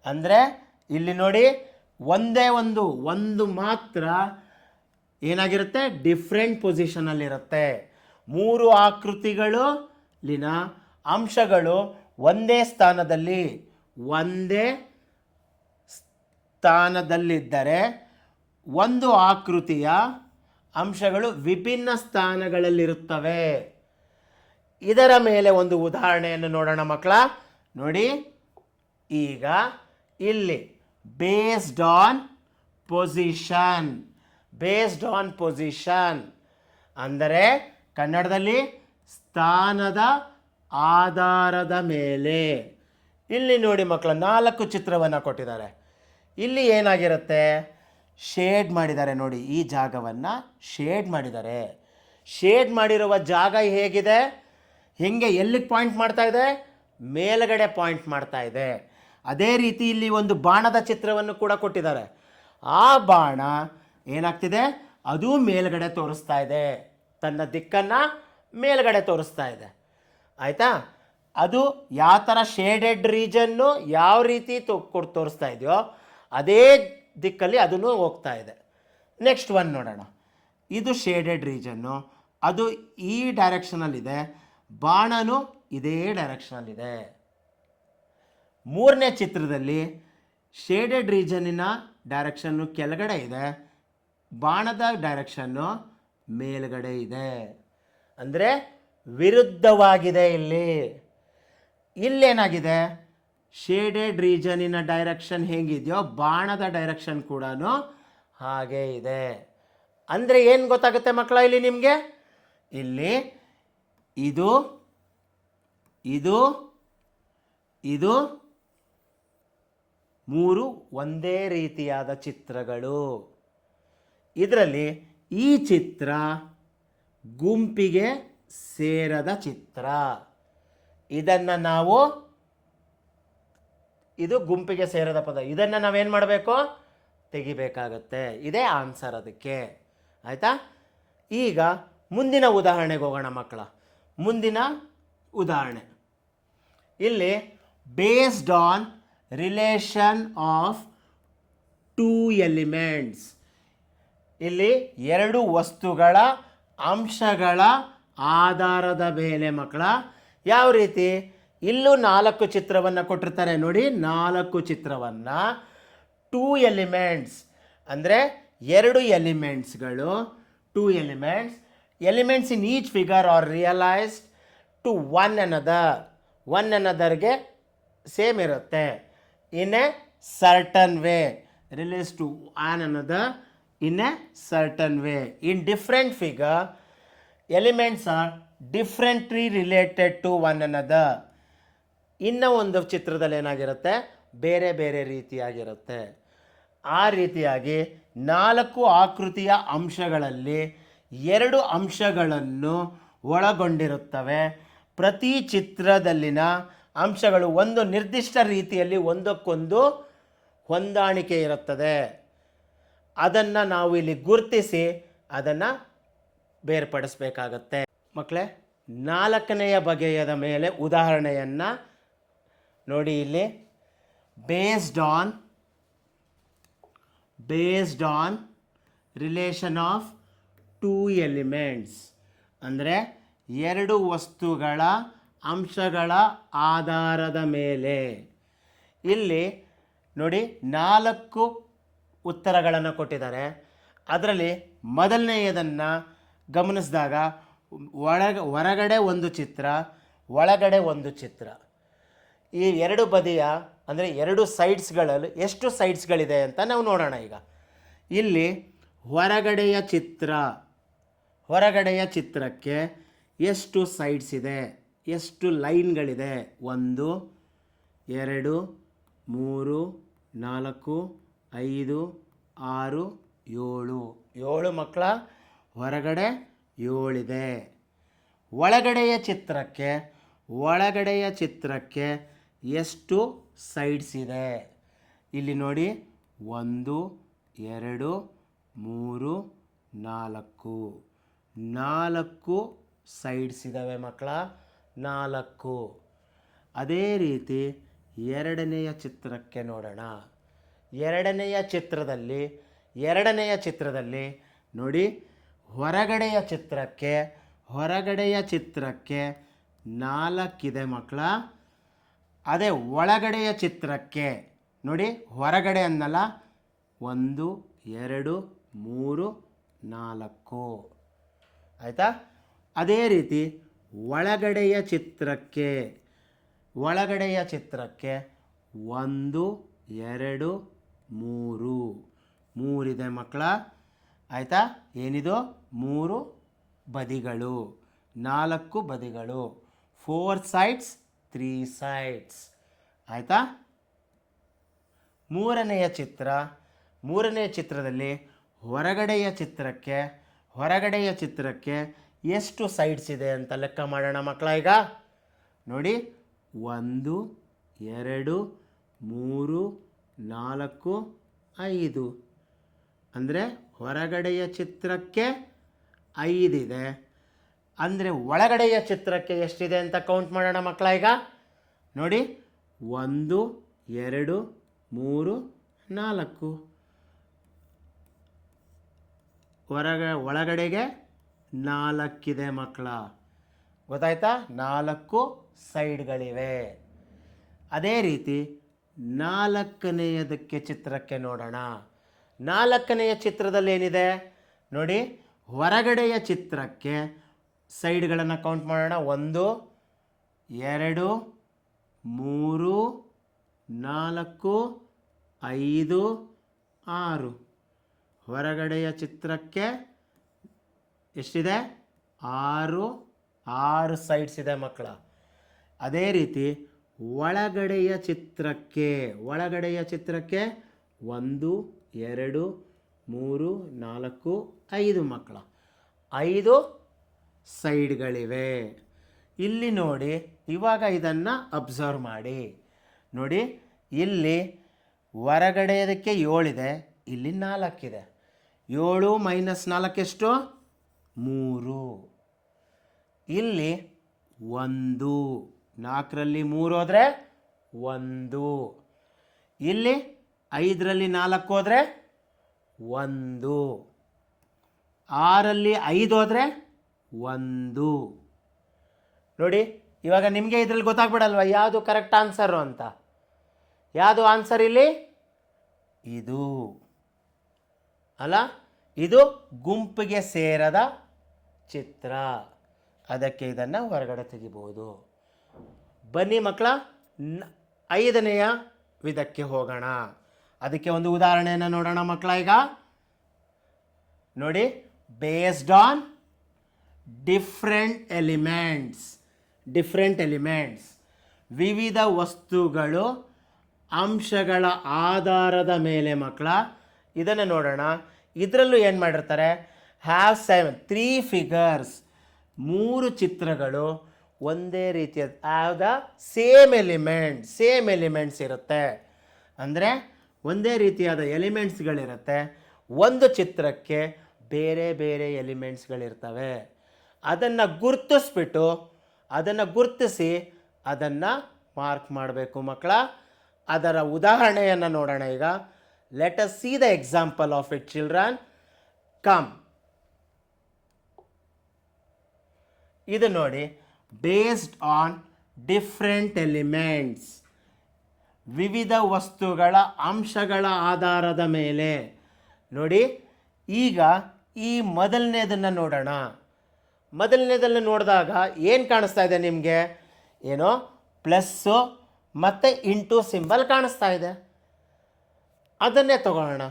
ಅಂದರೆ ಇಲ್ಲಿ ನೋಡಿ, ಒಂದು ಮಾತ್ರ ಏನಾಗಿರುತ್ತೆ, ಡಿಫ್ರೆಂಟ್ ಪೊಸಿಷನಲ್ಲಿರುತ್ತೆ. 3 ಆಕೃತಿಗಳಿನ ಅಂಶಗಳು ಒಂದೇ ಸ್ಥಾನದಲ್ಲಿದ್ದರೆ ಒಂದು ಆಕೃತಿಯ ಅಂಶಗಳು ವಿಭಿನ್ನ ಸ್ಥಾನಗಳಲ್ಲಿರುತ್ತವೆ. ಇದರ ಮೇಲೆ ಒಂದು ಉದಾಹರಣೆಯನ್ನು ನೋಡೋಣ ಮಕ್ಕಳ. ನೋಡಿ, ಈಗ ಇಲ್ಲಿ ಬೇಸ್ಡ್ ಆನ್ ಪೊಸಿಷನ್ ಅಂದರೆ ಕನ್ನಡದಲ್ಲಿ ಸ್ಥಾನದ ಆಧಾರದ ಮೇಲೆ. ಇಲ್ಲಿ ನೋಡಿ ಮಕ್ಕಳ, 4 ಚಿತ್ರವನ್ನು ಕೊಟ್ಟಿದ್ದಾರೆ. ಇಲ್ಲಿ ಏನಾಗಿರುತ್ತೆ, ಶೇಡ್ ಮಾಡಿದ್ದಾರೆ ನೋಡಿ, ಈ ಜಾಗವನ್ನು ಶೇಡ್ ಮಾಡಿದ್ದಾರೆ. ಶೇಡ್ ಮಾಡಿರುವ ಜಾಗ ಹೇಗಿದೆ, ಎಲ್ಲಿಗೆ ಪಾಯಿಂಟ್ ಮಾಡ್ತಾ ಇದೆ, ಮೇಲ್ಗಡೆ ಪಾಯಿಂಟ್ ಮಾಡ್ತಾ ಇದೆ. ಅದೇ ರೀತಿ ಇಲ್ಲಿ ಒಂದು ಬಾಣದ ಚಿತ್ರವನ್ನು ಕೂಡ ಕೊಟ್ಟಿದ್ದಾರೆ. ಆ ಬಾಣ ಏನಾಗ್ತಿದೆ, ಅದು ಮೇಲ್ಗಡೆ ತೋರಿಸ್ತಾ ಇದೆ, ತನ್ನ ದಿಕ್ಕನ್ನು ಮೇಲ್ಗಡೆ ತೋರಿಸ್ತಾ ಇದೆ. ಆಯಿತಾ? ಅದು ಯಾವ ಥರ ಶೇಡೆಡ್ ರೀಜನ್ನು ಯಾವ ರೀತಿ ತೋರಿಸ್ತಾ ಇದೆಯೋ ಅದೇ ದಿಕ್ಕಲ್ಲಿ ಅದನ್ನು ಹೋಗ್ತಾ ಇದೆ. ನೆಕ್ಸ್ಟ್ ಒನ್ ನೋಡೋಣ. ಇದು ಶೇಡೆಡ್ ರೀಜನ್ನು, ಅದು ಈ ಡೈರೆಕ್ಷನಲ್ಲಿದೆ, ಬಾಣನು ಇದೇ ಡೈರೆಕ್ಷನಲ್ಲಿದೆ. 3ನೇ ಚಿತ್ರದಲ್ಲಿ ಶೇಡೆಡ್ ರೀಜನ್ನಿನ ಡೈರೆಕ್ಷನ್ನು ಕೆಳಗಡೆ ಇದೆ, ಬಾಣದ ಡೈರೆಕ್ಷನ್ನು ಮೇಲ್ಗಡೆ ಇದೆ. ಅಂದರೆ ವಿರುದ್ಧವಾಗಿದೆ. ಇಲ್ಲೇನಾಗಿದೆ, ಶೇಡೆಡ್ ರೀಜನ್ನಿನ ಡೈರೆಕ್ಷನ್ ಹೇಗಿದೆಯೋ ಬಾಣದ ಡೈರೆಕ್ಷನ್ ಕೂಡ ಹಾಗೇ ಇದೆ. ಅಂದರೆ ಏನು ಗೊತ್ತಾಗುತ್ತೆ ಮಕ್ಕಳ, ಇಲ್ಲಿ ನಿಮಗೆ ಇಲ್ಲಿ ಇದು 3 ಒಂದೇ ರೀತಿಯಾದ ಚಿತ್ರಗಳು. ಇದರಲ್ಲಿ ಈ ಚಿತ್ರ ಗುಂಪಿಗೆ ಸೇರದ ಚಿತ್ರ. ಇದನ್ನು ನಾವು, ಇದು ಗುಂಪಿಗೆ ಸೇರದ ಪದ, ಇದನ್ನು ನಾವೇನು ಮಾಡಬೇಕು, ತೆಗಿಬೇಕಾಗತ್ತೆ. ಇದೇ ಆನ್ಸರ್ ಅದಕ್ಕೆ. ಆಯಿತಾ? ಈಗ ಮುಂದಿನ ಉದಾಹರಣೆಗೆ ಹೋಗೋಣ ಮಕ್ಕಳ. ಮುಂದಿನ ಉದಾಹರಣೆ ಇಲ್ಲಿ based on relation of 2 elements. ಇಲ್ಲಿ 2 ವಸ್ತುಗಳ ಅಂಶಗಳ ಆಧಾರದ ಮೇಲೆ ಮಕ್ಕಳ. ಯಾವ ರೀತಿ, ಇಲ್ಲೂ 4 ಚಿತ್ರವನ್ನು ಕೊಟ್ಟಿರ್ತಾರೆ ನೋಡಿ, 4 ಚಿತ್ರವನ್ನು 2 ಎಲಿಮೆಂಟ್ಸ್ ಅಂದರೆ 2 ಎಲಿಮೆಂಟ್ಸ್ಗಳು, 2 elements in each figure are realised to one ಅನದರ್ಗೆ ಸೇಮ್ ಇರುತ್ತೆ. In a certain way, relates to one another in a certain way. In different figure elements are differently related to one another. ಇನ್ನು ಒಂದು ಚಿತ್ರದಲ್ಲಿ ಏನಾಗಿರುತ್ತೆ, ಬೇರೆ ಬೇರೆ ರೀತಿಯಾಗಿರುತ್ತೆ. ಆ ರೀತಿಯಾಗಿ 4 ಆಕೃತಿಯ ಅಂಶಗಳಲ್ಲಿ 2 ಅಂಶಗಳನ್ನು ಒಳಗೊಂಡಿರುತ್ತವೆ. ಪ್ರತಿ ಚಿತ್ರದಲ್ಲಿನ ಅಂಶಗಳು ಒಂದು ನಿರ್ದಿಷ್ಟ ರೀತಿಯಲ್ಲಿ ಒಂದಕ್ಕೊಂದು ಹೊಂದಾಣಿಕೆ ಇರುತ್ತದೆ. ಅದನ್ನು ನಾವು ಇಲ್ಲಿ ಗುರುತಿಸಿ ಅದನ್ನು ಬೇರ್ಪಡಿಸಬೇಕಾಗತ್ತೆ. ಮಕ್ಕಳೇ, 4ನೆಯ ಬಗೆಯದ ಮೇಲೆ ಉದಾಹರಣೆಯನ್ನು ನೋಡಿ. ಇಲ್ಲಿ based on relation of 2 elements, ಅಂದರೆ 2 ವಸ್ತುಗಳ ಅಂಶಗಳ ಆಧಾರದ ಮೇಲೆ. ಇಲ್ಲಿ ನೋಡಿ 4 ಉತ್ತರಗಳನ್ನು ಕೊಟ್ಟಿದ್ದಾರೆ. ಅದರಲ್ಲಿ ಮೊದಲನೆಯದನ್ನು ಗಮನಿಸಿದಾಗ ಹೊರಗಡೆ ಒಂದು ಚಿತ್ರ, ಒಳಗಡೆ ಒಂದು ಚಿತ್ರ. ಈ 2 ಬದಿಯ ಅಂದರೆ 2 ಸೈಡ್ಸ್ಗಳಲ್ಲಿ ಎಷ್ಟು ಸೈಡ್ಸ್ಗಳಿದೆ ಅಂತ ನಾವು ನೋಡೋಣ. ಈಗ ಇಲ್ಲಿ ಹೊರಗಡೆಯ ಚಿತ್ರಕ್ಕೆ ಎಷ್ಟು ಸೈಡ್ಸ್ ಇದೆ, ಎಷ್ಟು ಲೈನ್ಗಳಿದೆ? 1 2 3 4 5 6 7 ಮಕ್ಕಳ ಹೊರಗಡೆ 7 ಇದೆ. ಒಳಗಡೆಯ ಚಿತ್ರಕ್ಕೆ ಎಷ್ಟು ಸೈಡ್ಸ್ ಇದೆ? ಇಲ್ಲಿ ನೋಡಿ 1 2 3 4 ಸೈಡ್ಸ್ ಇದ್ದಾವೆ ಮಕ್ಕಳ, 4. ಅದೇ ರೀತಿ 2ನೆಯ ಚಿತ್ರಕ್ಕೆ ನೋಡೋಣ. 2ನೆಯ ಚಿತ್ರದಲ್ಲಿ ನೋಡಿ ಹೊರಗಡೆಯ ಚಿತ್ರಕ್ಕೆ 4 ಇದೆ ಮಕ್ಕಳ. ಅದೇ ಒಳಗಡೆಯ ಚಿತ್ರಕ್ಕೆ ನೋಡಿ, ಹೊರಗಡೆ ಅನ್ನಲ್ಲ, 1 2 3 4 ಆಯಿತಾ. ಅದೇ ರೀತಿ ಒಳಗಡೆಯ ಚಿತ್ರಕ್ಕೆ 1 2 3 ಇದೆ ಮಕ್ಕಳ. ಆಯಿತಾ. ಏನಿದು? 3 ಬದಿಗಳು, 4 ಬದಿಗಳು. 4 sides 3 sides. ಆಯಿತಾ. ಮೂರನೆಯ ಚಿತ್ರದಲ್ಲಿ ಹೊರಗಡೆಯ ಚಿತ್ರಕ್ಕೆ ಎಷ್ಟು ಸೈಡ್ಸ್ ಇದೆ ಅಂತ ಲೆಕ್ಕ ಮಾಡೋಣ ಮಕ್ಕಳ. ಈಗ ನೋಡಿ 1 2 3 4 5, ಅಂದರೆ ಹೊರಗಡೆಯ ಚಿತ್ರಕ್ಕೆ 5 ಇದೆ. ಅಂದರೆ ಒಳಗಡೆಯ ಚಿತ್ರಕ್ಕೆ ಎಷ್ಟಿದೆ ಅಂತ ಕೌಂಟ್ ಮಾಡೋಣ ಮಕ್ಕಳ. ಈಗ ನೋಡಿ 1 2 3 4, ಒಳಗಡೆಗೆ 4 ಇದೆ ಮಕ್ಕಳ. ಗೊತ್ತಾಯ್ತಾ? 4 ಸೈಡ್ಗಳಿವೆ. ಅದೇ ರೀತಿ 4ನೆಯದಕ್ಕೆ ಚಿತ್ರಕ್ಕೆ ನೋಡೋಣ. 4ನೆಯ ಚಿತ್ರದಲ್ಲಿ ಏನಿದೆ ನೋಡಿ, ಹೊರಗಡೆಯ ಚಿತ್ರಕ್ಕೆ ಸೈಡ್ಗಳನ್ನು ಕೌಂಟ್ ಮಾಡೋಣ. 1 2 3 4 5 6. ಹೊರಗಡೆಯ ಚಿತ್ರಕ್ಕೆ ಎಷ್ಟಿದೆ? 6 ಸೈಡ್ಸ್ ಇದೆ ಮಕ್ಕಳ. ಅದೇ ರೀತಿ ಒಳಗಡೆಯ ಚಿತ್ರಕ್ಕೆ 1 2 3 4 5 ಮಕ್ಕಳ, 5 ಸೈಡ್ಗಳಿವೆ. ಇಲ್ಲಿ ನೋಡಿ, ಇವಾಗ ಇದನ್ನು ಅಬ್ಸರ್ವ್ ಮಾಡಿ. ನೋಡಿ, ಇಲ್ಲಿ ಹೊರಗಡೆಯದಕ್ಕೆ 7 ಇದೆ, ಇಲ್ಲಿ 4 ಇದೆ. 7 - 4 ಎಷ್ಟು? 3. ಇಲ್ಲಿ 1, 4ರಲ್ಲಿ 3 ಹೋದರೆ 1. ಇಲ್ಲಿ 5ರಲ್ಲಿ 4 ಹೋದರೆ 1. 6ರಲ್ಲಿ 5 ಹೋದರೆ 1. ನೋಡಿ, ಇವಾಗ ನಿಮಗೆ ಇದರಲ್ಲಿ ಗೊತ್ತಾಗ್ಬಿಡಲ್ವ ಯಾವುದು ಕರೆಕ್ಟ್ ಆನ್ಸರು ಅಂತ? ಯಾವುದು ಆನ್ಸರ್ ಇಲ್ಲಿ? ಇದು ಅಲ್ಲ, ಇದು ಗುಂಪಿಗೆ ಸೇರದ ಚಿತ್ರ. ಅದಕ್ಕೆ ಇದನ್ನು ಹೊರಗಡೆ ತೆಗಿಬೋದು. ಬನ್ನಿ ಮಕ್ಕಳ, 5ನೆಯ ವಿಧಕ್ಕೆ ಹೋಗೋಣ. ಅದಕ್ಕೆ ಒಂದು ಉದಾಹರಣೆಯನ್ನು ನೋಡೋಣ ಮಕ್ಕಳ. ಈಗ ನೋಡಿ, ಬೇಸ್ಡ್ ಆನ್ ಡಿಫ್ರೆಂಟ್ ಎಲಿಮೆಂಟ್ಸ್, ವಿವಿಧ ವಸ್ತುಗಳು ಅಂಶಗಳ ಆಧಾರದ ಮೇಲೆ ಮಕ್ಕಳ. ಇದನ್ನು ನೋಡೋಣ. ಇದರಲ್ಲೂ ಏನು ಮಾಡಿರ್ತಾರೆ, 3 ಫಿಗರ್ಸ್, 3 ಚಿತ್ರಗಳು ಒಂದೇ ರೀತಿಯ ಸೇಮ್ ಎಲಿಮೆಂಟ್ಸ್ ಇರುತ್ತೆ. ಅಂದರೆ ಒಂದೇ ರೀತಿಯಾದ ಎಲಿಮೆಂಟ್ಸ್ಗಳಿರುತ್ತೆ. ಒಂದು ಚಿತ್ರಕ್ಕೆ ಬೇರೆ ಬೇರೆ ಎಲಿಮೆಂಟ್ಸ್ಗಳಿರ್ತವೆ. ಅದನ್ನು ಗುರುತಿಸಿ ಅದನ್ನು ಮಾರ್ಕ್ ಮಾಡಬೇಕು ಮಕ್ಕಳ. ಅದರ ಉದಾಹರಣೆಯನ್ನು ನೋಡೋಣ ಈಗ. Let us see the example of it children. Come, ಇದು ನೋಡಿ, ಬೇಸ್ಡ್ ಆನ್ ಡಿಫ್ರೆಂಟ್ ಎಲಿಮೆಂಟ್ಸ್, ವಿವಿಧ ವಸ್ತುಗಳ ಅಂಶಗಳ ಆಧಾರದ ಮೇಲೆ. ನೋಡಿ, ಈಗ ಈ ಮೊದಲನೇದನ್ನು ನೋಡೋಣ. ಮೊದಲನೇದನ್ನು ನೋಡಿದಾಗ ಏನು ಕಾಣಿಸ್ತಾ ಇದೆ ನಿಮಗೆ? ಏನೋ ಪ್ಲಸ್ಸು ಮತ್ತು ಇಂಟು ಸಿಂಬಲ್ ಕಾಣಿಸ್ತಾ ಇದೆ. ಅದನ್ನೇ ತಗೊಳ್ಳೋಣ.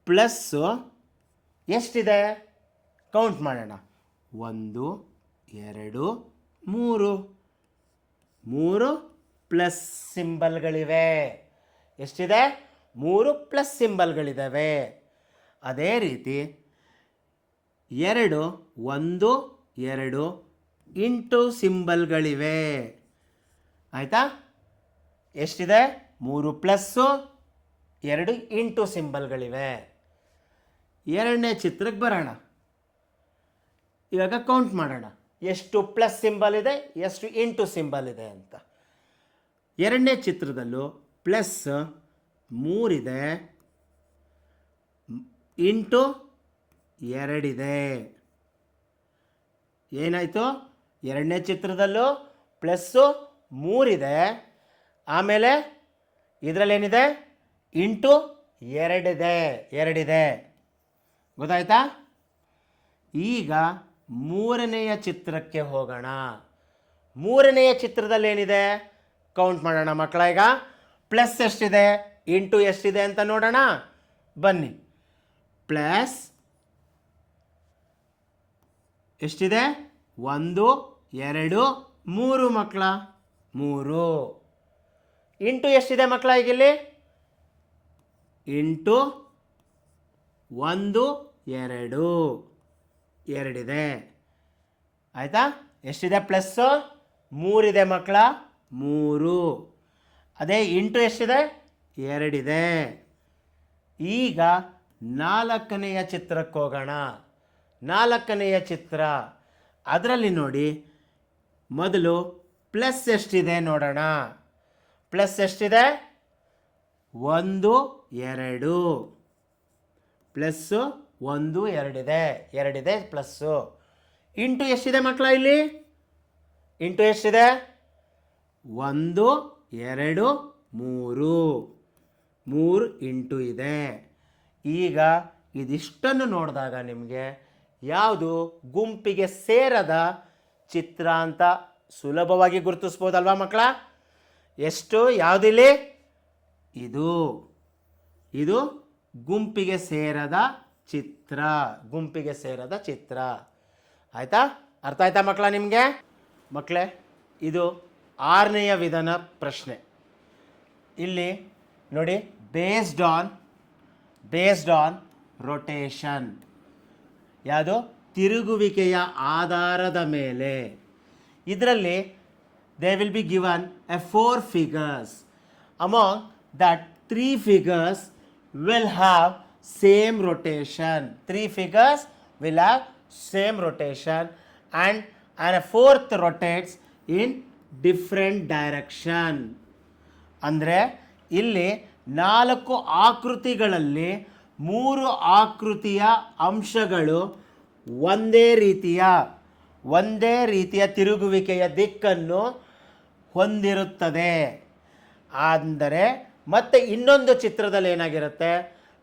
ಪ್ಲಸ್ಸು ಎಷ್ಟಿದೆ ಕೌಂಟ್ ಮಾಡೋಣ. 1 2 3 3 ಪ್ಲಸ್ ಸಿಂಬಲ್ಗಳಿವೆ. ಎಷ್ಟಿದೆ? 3 ಪ್ಲಸ್ ಸಿಂಬಲ್ಗಳಿದ್ದಾವೆ. ಅದೇ ರೀತಿ 2 1 2 ಇಂಟು ಸಿಂಬಲ್ಗಳಿವೆ. ಆಯಿತಾ? ಎಷ್ಟಿದೆ? 3 ಪ್ಲಸ್ಸು 2 ಇಂಟು ಸಿಂಬಲ್ಗಳಿವೆ. ಎರಡನೇ ಚಿತ್ರಕ್ಕೆ ಬರೋಣ. ಇವಾಗ ಕೌಂಟ್ ಮಾಡೋಣ, ಎಷ್ಟು ಪ್ಲಸ್ ಸಿಂಬಲ್ ಇದೆ, ಎಷ್ಟು ಇಂಟು ಸಿಂಬಲ್ ಇದೆ ಅಂತ. ಎರಡನೇ ಚಿತ್ರದಲ್ಲೂ ಪ್ಲಸ್ 3 ಇದೆ, ಇಂಟು 2 ಇದೆ. ಏನಾಯಿತು? ಎರಡನೇ ಚಿತ್ರದಲ್ಲೂ ಪ್ಲಸ್ಸು 3 ಇದೆ, ಆಮೇಲೆ ಇದರಲ್ಲೇನಿದೆ? ಇಂಟು 2 ಇದೆ. ಗೊತ್ತಾಯ್ತಾ? ಈಗ ಮೂರನೆಯ ಚಿತ್ರಕ್ಕೆ ಹೋಗೋಣ. ಮೂರನೆಯ ಚಿತ್ರದಲ್ಲಿ ಏನಿದೆ ಕೌಂಟ್ ಮಾಡೋಣ ಮಕ್ಕಳ. ಈಗ ಪ್ಲಸ್ ಎಷ್ಟಿದೆ, ಇಂಟು ಎಷ್ಟಿದೆ ಅಂತ ನೋಡೋಣ ಬನ್ನಿ. ಪ್ಲಸ್ ಎಷ್ಟಿದೆ? 1 2 3 ಮಕ್ಕಳ, 3. ಇಂಟು ಎಷ್ಟಿದೆ ಮಕ್ಕಳ? ಈಗಿಲ್ಲಿ ಇಂಟು 1 2 2 ಆಯಿತಾ? ಎಷ್ಟಿದೆ? ಪ್ಲಸ್ಸು 3 ಮಕ್ಕಳ, 3. ಅದೇ ಇಂಟು ಎಷ್ಟಿದೆ? 2. ಈಗ ನಾಲ್ಕನೆಯ ಚಿತ್ರಕ್ಕೆ ಹೋಗೋಣ. ನಾಲ್ಕನೆಯ ಚಿತ್ರ, ಅದರಲ್ಲಿ ನೋಡಿ, ಮೊದಲು ಪ್ಲಸ್ ಎಷ್ಟಿದೆ ನೋಡೋಣ. ಪ್ಲಸ್ ಎಷ್ಟಿದೆ? 1 2 ಪ್ಲಸ್ಸು 1 2 ಇದೆ ಪ್ಲಸ್ಸು. ಇಂಟು ಎಷ್ಟಿದೆ ಮಕ್ಕಳ? ಇಲ್ಲಿ ಇಂಟು ಎಷ್ಟಿದೆ? 1 2 3 ಇಂಟು ಇದೆ. ಈಗ ಇದಿಷ್ಟನ್ನು ನೋಡಿದಾಗ ನಿಮಗೆ ಯಾವುದು ಗುಂಪಿಗೆ ಸೇರದ ಚಿತ್ರ ಅಂತ ಸುಲಭವಾಗಿ ಗುರುತಿಸ್ಬೋದಲ್ವಾ ಮಕ್ಕಳ? ಎಷ್ಟು? ಯಾವುದಿಲ್ಲಿ? ಇದು ಗುಂಪಿಗೆ ಸೇರದ ಚಿತ್ರ. ಆಯಿತಾ? ಅರ್ಥ ಆಯ್ತಾ ಮಕ್ಕಳ ನಿಮಗೆ? ಮಕ್ಕಳೇ, ಇದು 6ನೆಯ ವಿಧಾನ ಪ್ರಶ್ನೆ. ಇಲ್ಲಿ ನೋಡಿ, ಬೇಸ್ಡ್ ಆನ್ ರೊಟೇಷನ್, ಯಾವುದು? ತಿರುಗುವಿಕೆಯ ಆಧಾರದ ಮೇಲೆ. ಇದರಲ್ಲಿ they will be given 4 figures. Among that 3 figures will have same rotation. 3 figures will have same rotation and a fourth rotates in different direction. ಅಂದರೆ ಇಲ್ಲಿ 4 ಆಕೃತಿಗಳಲ್ಲಿ 3 ಆಕೃತಿಯ ಅಂಶಗಳು ಒಂದೇ ರೀತಿಯ ತಿರುಗುವಿಕೆಯ ದಿಕ್ಕನ್ನು ಹೊಂದಿರುತ್ತದೆ. ಅಂದರೆ ಮತ್ತೆ ಇನ್ನೊಂದು ಚಿತ್ರದಲ್ಲಿ ಏನಾಗಿರುತ್ತೆ?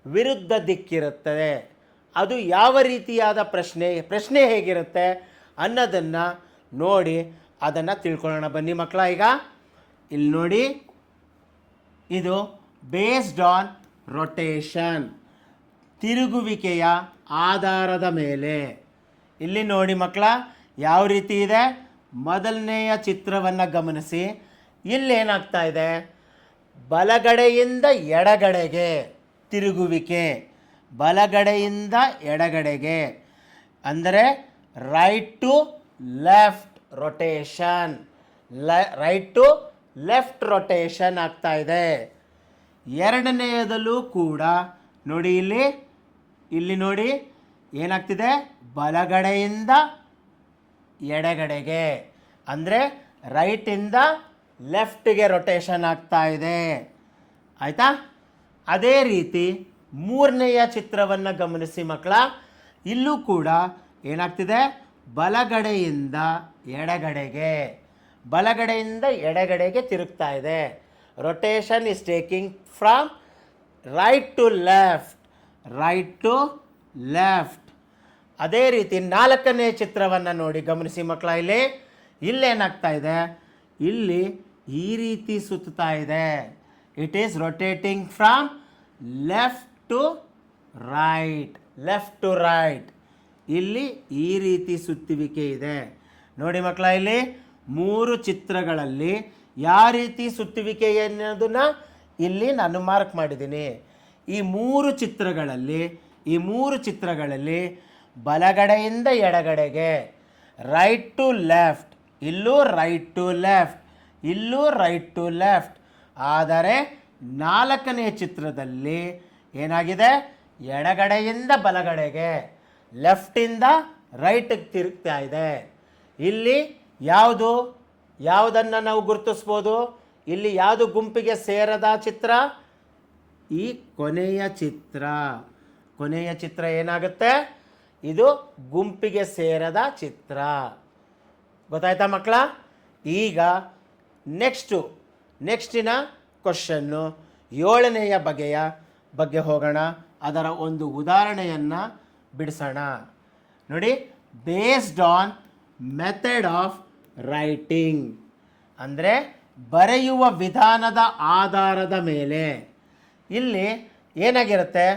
ವಿರುದ್ಧ ದಿಕ್ಕಿರುತ್ತದೆ. ಅದು ಯಾವ ರೀತಿಯಾದ ಪ್ರಶ್ನೆ ಹೇಗಿರುತ್ತೆ ಅನ್ನೋದನ್ನು ನೋಡಿ ಅದನ್ನು ತಿಳ್ಕೊಳ್ಳೋಣ ಬನ್ನಿ ಮಕ್ಕಳ. ಈಗ ಇಲ್ಲಿ ನೋಡಿ, ಇದು ಬೇಸ್ಡ್ ಆನ್ ರೊಟೇಷನ್, ತಿರುಗುವಿಕೆಯ ಆಧಾರದ ಮೇಲೆ. ಇಲ್ಲಿ ನೋಡಿ ಮಕ್ಕಳ, ಯಾವ ರೀತಿ ಇದೆ? ಮೊದಲನೆಯ ಚಿತ್ರವನ್ನು ಗಮನಿಸಿ. ಇಲ್ಲೇನಾಗ್ತಾ ಇದೆ? ಬಲಗಡೆಯಿಂದ ಎಡಗಡೆಗೆ ತಿರುಗುವಿಕೆ, ಬಲಗಡೆಯಿಂದ ಎಡಗಡೆಗೆ ಅಂದರೆ right to left rotation, right to left rotation ಆಗ್ತಾ ಇದೆ. ಎರಡನೆಯದಲ್ಲೂ ಕೂಡ ನೋಡಿ, ಇಲ್ಲಿ ನೋಡಿ ಏನಾಗ್ತಿದೆ, ಬಲಗಡೆಯಿಂದ ಎಡಗಡೆಗೆ, ಅಂದರೆ ರೈಟಿಂದ ಲೆಫ್ಟ್ಗೆ ರೊಟೇಷನ್ ಆಗ್ತಾ ಇದೆ. ಆಯಿತಾ? ಅದೇ ರೀತಿ ಮೂರನೆಯ ಚಿತ್ರವನ್ನು ಗಮನಿಸಿ ಮಕ್ಕಳ. ಇಲ್ಲೂ ಕೂಡ ಏನಾಗ್ತಿದೆ, ಬಲಗಡೆಯಿಂದ ಎಡಗಡೆಗೆ ತಿರುಗ್ತಾ ಇದೆ. Rotation is taking from right to left. ಅದೇ ರೀತಿ ನಾಲ್ಕನೇ ಚಿತ್ರವನ್ನು ನೋಡಿ, ಗಮನಿಸಿ ಮಕ್ಕಳ. ಇಲ್ಲೇನಾಗ್ತಾ ಇದೆ, ಇಲ್ಲಿ ಈ ರೀತಿ ಸುತ್ತಾ ಇದೆ. It is rotating from left to right. ಇಲ್ಲಿ ಈ ರೀತಿ ಸುತ್ತುವಿಕೆ ಇದೆ. ನೋಡಿ ಮಕ್ಕಳ, ಇಲ್ಲಿ ಮೂರು ಚಿತ್ರಗಳಲ್ಲಿ ಯಾವ ರೀತಿ ಸುತ್ತುವಿಕೆ ಅನ್ನೋದನ್ನು ಇಲ್ಲಿ ನಾನು ಮಾರ್ಕ್ ಮಾಡಿದ್ದೀನಿ. ಈ ಮೂರು ಚಿತ್ರಗಳಲ್ಲಿ ಬಲಗಡೆಯಿಂದ ಎಡಗಡೆಗೆ, ರೈಟ್ ಟು ಲೆಫ್ಟ್, ಇಲ್ಲೂ ರೈಟ್ ಟು ಲೆಫ್ಟ್. ಆದರೆ ನಾಲ್ಕನೇ ಚಿತ್ರದಲ್ಲಿ ಏನಾಗಿದೆ, ಎಡಗಡೆಯಿಂದ ಬಲಗಡೆಗೆ, ಲೆಫ್ಟಿಂದ ರೈಟಿಗೆ ತಿರುಗ್ತಾ ಇದೆ. ಇಲ್ಲಿ ಯಾವುದನ್ನು ನಾವು ಗುರುತಿಸ್ಬೋದು? ಇಲ್ಲಿ ಯಾವುದು ಗುಂಪಿಗೆ ಸೇರದ ಚಿತ್ರ? ಈ ಕೊನೆಯ ಚಿತ್ರ ಏನಾಗುತ್ತೆ, ಇದು ಗುಂಪಿಗೆ ಸೇರದ ಚಿತ್ರ. ಗೊತ್ತಾಯ್ತಾ ಮಕ್ಕಳ? ಈಗ ನೆಕ್ಸ್ಟಿನ ಕ್ವಶನ್ನು 7ನೆಯ ಬಗ್ಗೆ ಹೋಗೋಣ. ಅದರ ಒಂದು ಉದಾಹರಣೆಯನ್ನು ಬಿಡಿಸೋಣ. ನೋಡಿ, based on method of writing, ಅಂದರೆ ಬರೆಯುವ ವಿಧಾನದ ಆಧಾರದ ಮೇಲೆ ಇಲ್ಲಿ ಏನಾಗಿರುತ್ತೆ,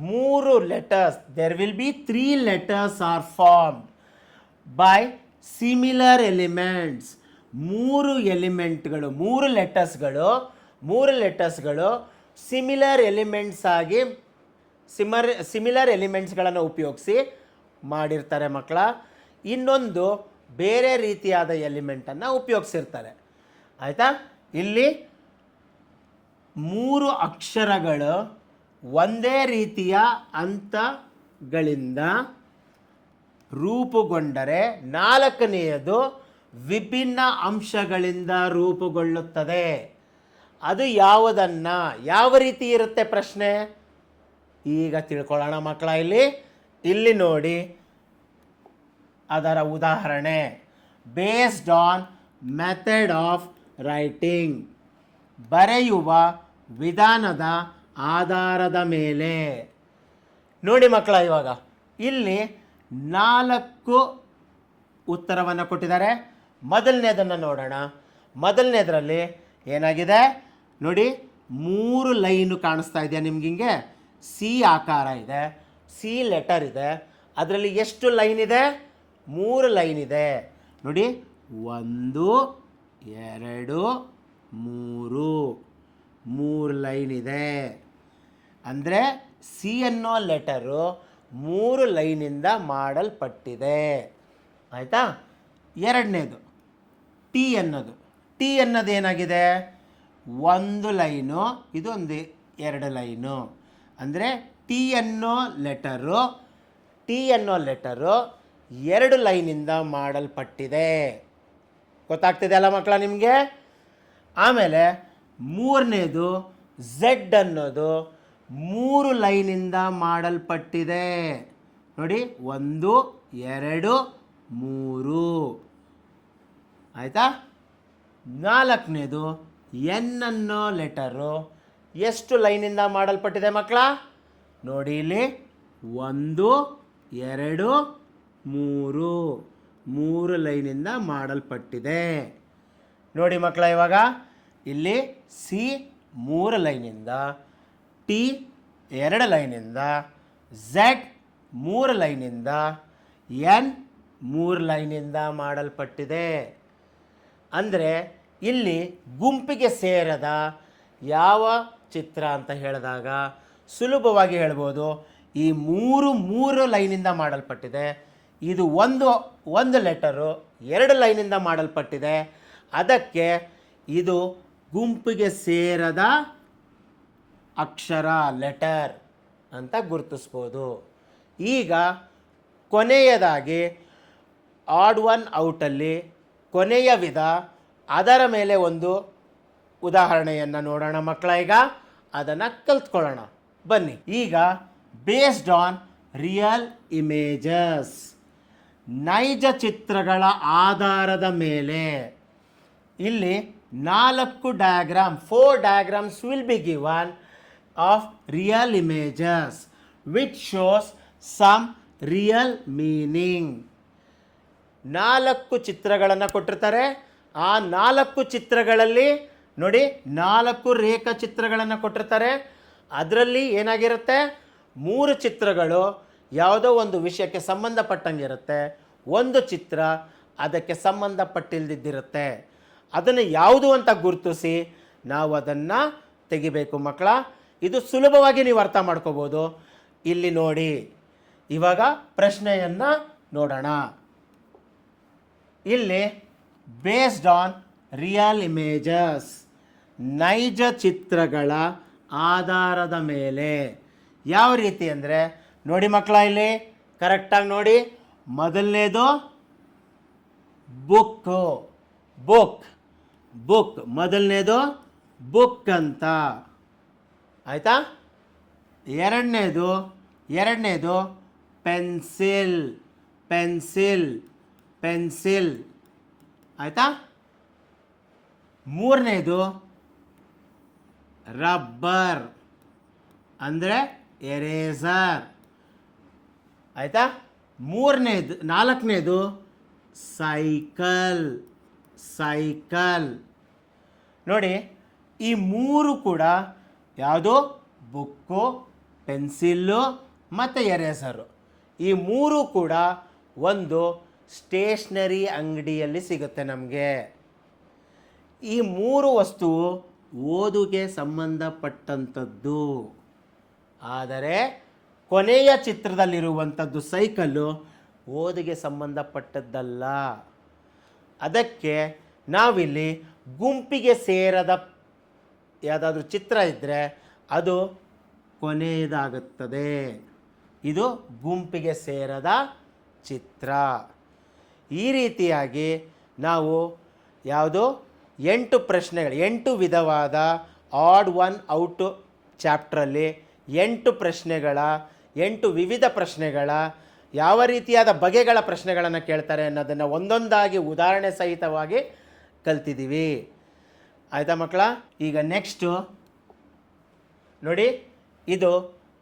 3 letters, there will be 3 letters are formed by similar elements. 3 ಲೆಟರ್ಸ್ಗಳು ಸಿಮಿಲರ್ ಎಲಿಮೆಂಟ್ಸ್ಗಳನ್ನು ಉಪಯೋಗಿಸಿ ಮಾಡಿರ್ತಾರೆ ಮಕ್ಕಳ. ಇನ್ನೊಂದು ಬೇರೆ ರೀತಿಯಾದ ಎಲಿಮೆಂಟನ್ನು ಉಪಯೋಗಿಸಿರ್ತಾರೆ. ಆಯಿತಾ? ಇಲ್ಲಿ 3 ಅಕ್ಷರಗಳು ಒಂದೇ ರೀತಿಯ ಹಂತಗಳಿಂದ ರೂಪುಗೊಂಡರೆ 4ನೆಯದು ವಿಭಿನ್ನ ಅಂಶಗಳಿಂದ ರೂಪುಗೊಳ್ಳುತ್ತದೆ. ಅದು ಯಾವ ರೀತಿ ಇರುತ್ತೆ ಪ್ರಶ್ನೆ? ಈಗ ತಿಳ್ಕೊಳ್ಳೋಣ ಮಕ್ಕಳ. ಇಲ್ಲಿ ನೋಡಿ ಅದರ ಉದಾಹರಣೆ. Based on method of writing, ಬರೆಯುವ ವಿಧಾನದ ಆಧಾರದ ಮೇಲೆ. ನೋಡಿ ಮಕ್ಕಳ, ಇವಾಗ ಇಲ್ಲಿ 4 ಉತ್ತರವನ್ನು ಕೊಟ್ಟಿದ್ದಾರೆ. ಮೊದಲನೇದನ್ನು ನೋಡೋಣ. ಮೊದಲನೇದರಲ್ಲಿ ಏನಾಗಿದೆ ನೋಡಿ, 3 ಲೈನು ಕಾಣಿಸ್ತಾ ಇದೆಯಾ ನಿಮ್ಗೆ? ಹಿಂಗೆ ಸಿ ಆಕಾರ ಇದೆ, ಸಿ ಲೆಟರ್ ಇದೆ. ಅದರಲ್ಲಿ ಎಷ್ಟು ಲೈನ್ ಇದೆ? 3 ಲೈನ್ ಇದೆ. ನೋಡಿ, 1 2 3 ಲೈನ್ ಇದೆ. ಅಂದರೆ ಸಿ ಅನ್ನೋ ಲೆಟರು 3 ಲೈನಿಂದ ಮಾಡಲ್ಪಟ್ಟಿದೆ. ಆಯಿತಾ? ಎರಡನೇದು ಟಿ ಅನ್ನೋದು ಏನಾಗಿದೆ? 1 ಲೈನು, ಇದೊಂದು 2 ಲೈನು. ಅಂದರೆ ಟಿ ಅನ್ನೋ ಲೆಟರು 2 ಲೈನಿಂದ ಮಾಡಲ್ಪಟ್ಟಿದೆ. ಗೊತ್ತಾಗ್ತಿದೆ ಅಲ್ಲ ಮಕ್ಕಳ ನಿಮಗೆ? ಆಮೇಲೆ ಮೂರನೇದು ಝೆಡ್ ಅನ್ನೋದು 3 ಲೈನಿಂದ ಮಾಡಲ್ಪಟ್ಟಿದೆ. ನೋಡಿ, 1 2 3. ಆಯಿತಾ? ನಾಲ್ಕನೇದು ಎನ್ ಅನ್ನೋ ಲೆಟರು ಎಷ್ಟು ಲೈನಿಂದ ಮಾಡಲ್ಪಟ್ಟಿದೆ ಮಕ್ಕಳ? ನೋಡಿ, ಇಲ್ಲಿ 1 2 3 ಲೈನಿಂದ ಮಾಡಲ್ಪಟ್ಟಿದೆ. ನೋಡಿ ಮಕ್ಕಳ, ಇವಾಗ ಇಲ್ಲಿ ಸಿ 3 ಲೈನಿಂದ, ಟಿ 2 ಲೈನಿಂದ, ಝೆಡ್ 3 ಲೈನಿಂದ, ಎನ್ 3 ಲೈನಿಂದ ಮಾಡಲ್ಪಟ್ಟಿದೆ. ಅಂದರೆ ಇಲ್ಲಿ ಗುಂಪಿಗೆ ಸೇರದ ಯಾವ ಚಿತ್ರ ಅಂತ ಹೇಳಿದಾಗ ಸುಲಭವಾಗಿ ಹೇಳ್ಬೋದು, ಈ 3 ಲೈನಿಂದ ಮಾಡಲ್ಪಟ್ಟಿದೆ, ಇದು ಒಂದು ಲೆಟರು 2 ಲೈನಿಂದ ಮಾಡಲ್ಪಟ್ಟಿದೆ, ಅದಕ್ಕೆ ಇದು ಗುಂಪಿಗೆ ಸೇರದ ಅಕ್ಷರ ಲೆಟರ್ ಅಂತ ಗುರುತಿಸ್ಬೋದು. ಈಗ ಕೊನೆಯದಾಗಿ ಆಡ್ ಒನ್ ಔಟಲ್ಲಿ ಕೊನೆಯ ವಿಧ, ಅದರ ಮೇಲೆ ಒಂದು ಉದಾಹರಣೆಯನ್ನು ನೋಡೋಣ ಮಕ್ಕಳ. ಈಗ ಅದನ್ನು ಕಲ್ತ್ಕೊಳ್ಳೋಣ ಬನ್ನಿ. ಈಗ ಬೇಸ್ಡ್ ಆನ್ ರಿಯಲ್ ಇಮೇಜಸ್, ನೈಜ ಚಿತ್ರಗಳ ಆಧಾರದ ಮೇಲೆ ಇಲ್ಲಿ 4 diagrams will be given of real images which shows some real meaning. 4 ಚಿತ್ರಗಳನ್ನು ಕೊಟ್ಟಿರ್ತಾರೆ. ಆ 4 ಚಿತ್ರಗಳಲ್ಲಿ ನೋಡಿ 4 ರೇಖಾಚಿತ್ರಗಳನ್ನು ಕೊಟ್ಟಿರ್ತಾರೆ. ಅದರಲ್ಲಿ ಏನಾಗಿರುತ್ತೆ, 3 ಚಿತ್ರಗಳು ಯಾವುದೋ ಒಂದು ವಿಷಯಕ್ಕೆ ಸಂಬಂಧಪಟ್ಟಂಗಿರುತ್ತೆ, ಒಂದು ಚಿತ್ರ ಅದಕ್ಕೆ ಸಂಬಂಧಪಟ್ಟಿಲ್ದಿದ್ದಿರುತ್ತೆ. ಅದನ್ನು ಯಾವುದು ಅಂತ ಗುರುತಿಸಿ ನಾವು ಅದನ್ನು ತೆಗಿಬೇಕು ಮಕ್ಕಳ. ಇದು ಸುಲಭವಾಗಿ ನೀವು ಅರ್ಥ ಮಾಡ್ಕೋಬೋದು. ಇಲ್ಲಿ ನೋಡಿ, ಇವಾಗ ಪ್ರಶ್ನೆಯನ್ನು ನೋಡೋಣ. ಇಲ್ಲಿ ಬೇಸ್ಡ್ ಆನ್ ರಿಯಲ್ ಇಮೇಜಸ್, ನೈಜ ಚಿತ್ರಗಳ ಆಧಾರದ ಮೇಲೆ ಯಾವ ರೀತಿ ಅಂದರೆ ನೋಡಿ ಮಕ್ಕಳ, ಇಲ್ಲಿ ಕರೆಕ್ಟಾಗಿ ನೋಡಿ. ಮೊದಲನೇದು ಬುಕ್, ಮೊದಲನೇದು ಬುಕ್ ಅಂತ ಆಯಿತಾ. ಎರಡನೇದು ಪೆನ್ಸಿಲ್ ಆಯಿತಾ. ಮೂರನೇದು ರಬ್ಬರ್ ಅಂದರೆ ಎರೇಸರ್ ಆಯಿತಾ. ನಾಲ್ಕನೇದು ಸೈಕಲ್. ನೋಡಿ, ಈ 3 ಕೂಡ ಯಾವುದು, ಬುಕ್ಕು, ಪೆನ್ಸಿಲ್ಲು ಮತ್ತು ಎರೇಸರು. ಈ 3 ಕೂಡ ಒಂದು ಸ್ಟೇಷ್ನರಿ ಅಂಗಡಿಯಲ್ಲಿ ಸಿಗುತ್ತೆ ನಮಗೆ. ಈ 3 ವಸ್ತುವು ಓದುಗೆ ಸಂಬಂಧಪಟ್ಟಂಥದ್ದು. ಆದರೆ ಕೊನೆಯ ಚಿತ್ರದಲ್ಲಿರುವಂಥದ್ದು ಸೈಕಲ್ಲು ಓದಿಗೆ ಸಂಬಂಧಪಟ್ಟದ್ದಲ್ಲ. ಅದಕ್ಕೆ ನಾವಿಲ್ಲಿ ಗುಂಪಿಗೆ ಸೇರದ ಯಾವುದಾದ್ರೂ ಚಿತ್ರ ಇದ್ದರೆ ಅದು ಕೊನೆಯದಾಗುತ್ತದೆ. ಇದು ಗುಂಪಿಗೆ ಸೇರದ ಚಿತ್ರ. ಈ ರೀತಿಯಾಗಿ ನಾವು ಯಾವುದು 8 ಪ್ರಶ್ನೆಗಳು, 8 ವಿಧವಾದ ಆಡ್ ಒನ್ ಔಟ್ ಚಾಪ್ಟ್ರಲ್ಲಿ 8 ವಿವಿಧ ಪ್ರಶ್ನೆಗಳ ಯಾವ ರೀತಿಯಾದ ಬಗೆಗಳ ಪ್ರಶ್ನೆಗಳನ್ನು ಕೇಳ್ತಾರೆ ಅನ್ನೋದನ್ನು ಒಂದೊಂದಾಗಿ ಉದಾಹರಣೆ ಸಹಿತವಾಗಿ ಕಲ್ತಿದ್ದೀವಿ. ಆಯಿತಾ ಮಕ್ಕಳ. ಈಗ ನೆಕ್ಸ್ಟು ನೋಡಿ, ಇದು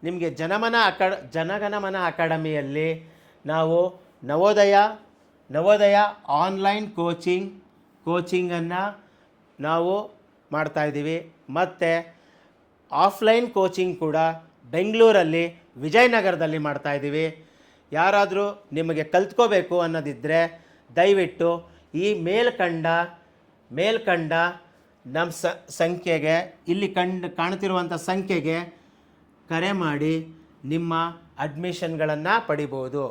ನಿಮಗೆ ಜನಗಣಮನ ಅಕಾಡೆಮಿಯಲ್ಲಿ ನಾವು ನವೋದಯ ಆನ್ಲೈನ್ ಕೋಚಿಂಗನ್ನು ನಾವು ಮಾಡ್ತಾಯಿದ್ದೀವಿ. ಮತ್ತು ಆಫ್ಲೈನ್ ಕೋಚಿಂಗ್ ಕೂಡ ಬೆಂಗಳೂರಲ್ಲಿ ವಿಜಯನಗರದಲ್ಲಿ ಮಾಡ್ತಾಯಿದ್ದೀವಿ. ಯಾರಾದರೂ ನಿಮಗೆ ಕಲ್ತ್ಕೋಬೇಕು ಅನ್ನೋದಿದ್ದರೆ ದಯವಿಟ್ಟು ಈ ಮೇಲ್ಕಂಡ ನಮ್ಮ ಸಂಖ್ಯೆಗೆ, ಇಲ್ಲಿ ಕಾಣ್ತಿರುವಂಥ ಸಂಖ್ಯೆಗೆ ಕರೆ ಮಾಡಿ ನಿಮ್ಮ ಅಡ್ಮಿಷನ್ಗಳನ್ನು ಪಡಿಬೋದು.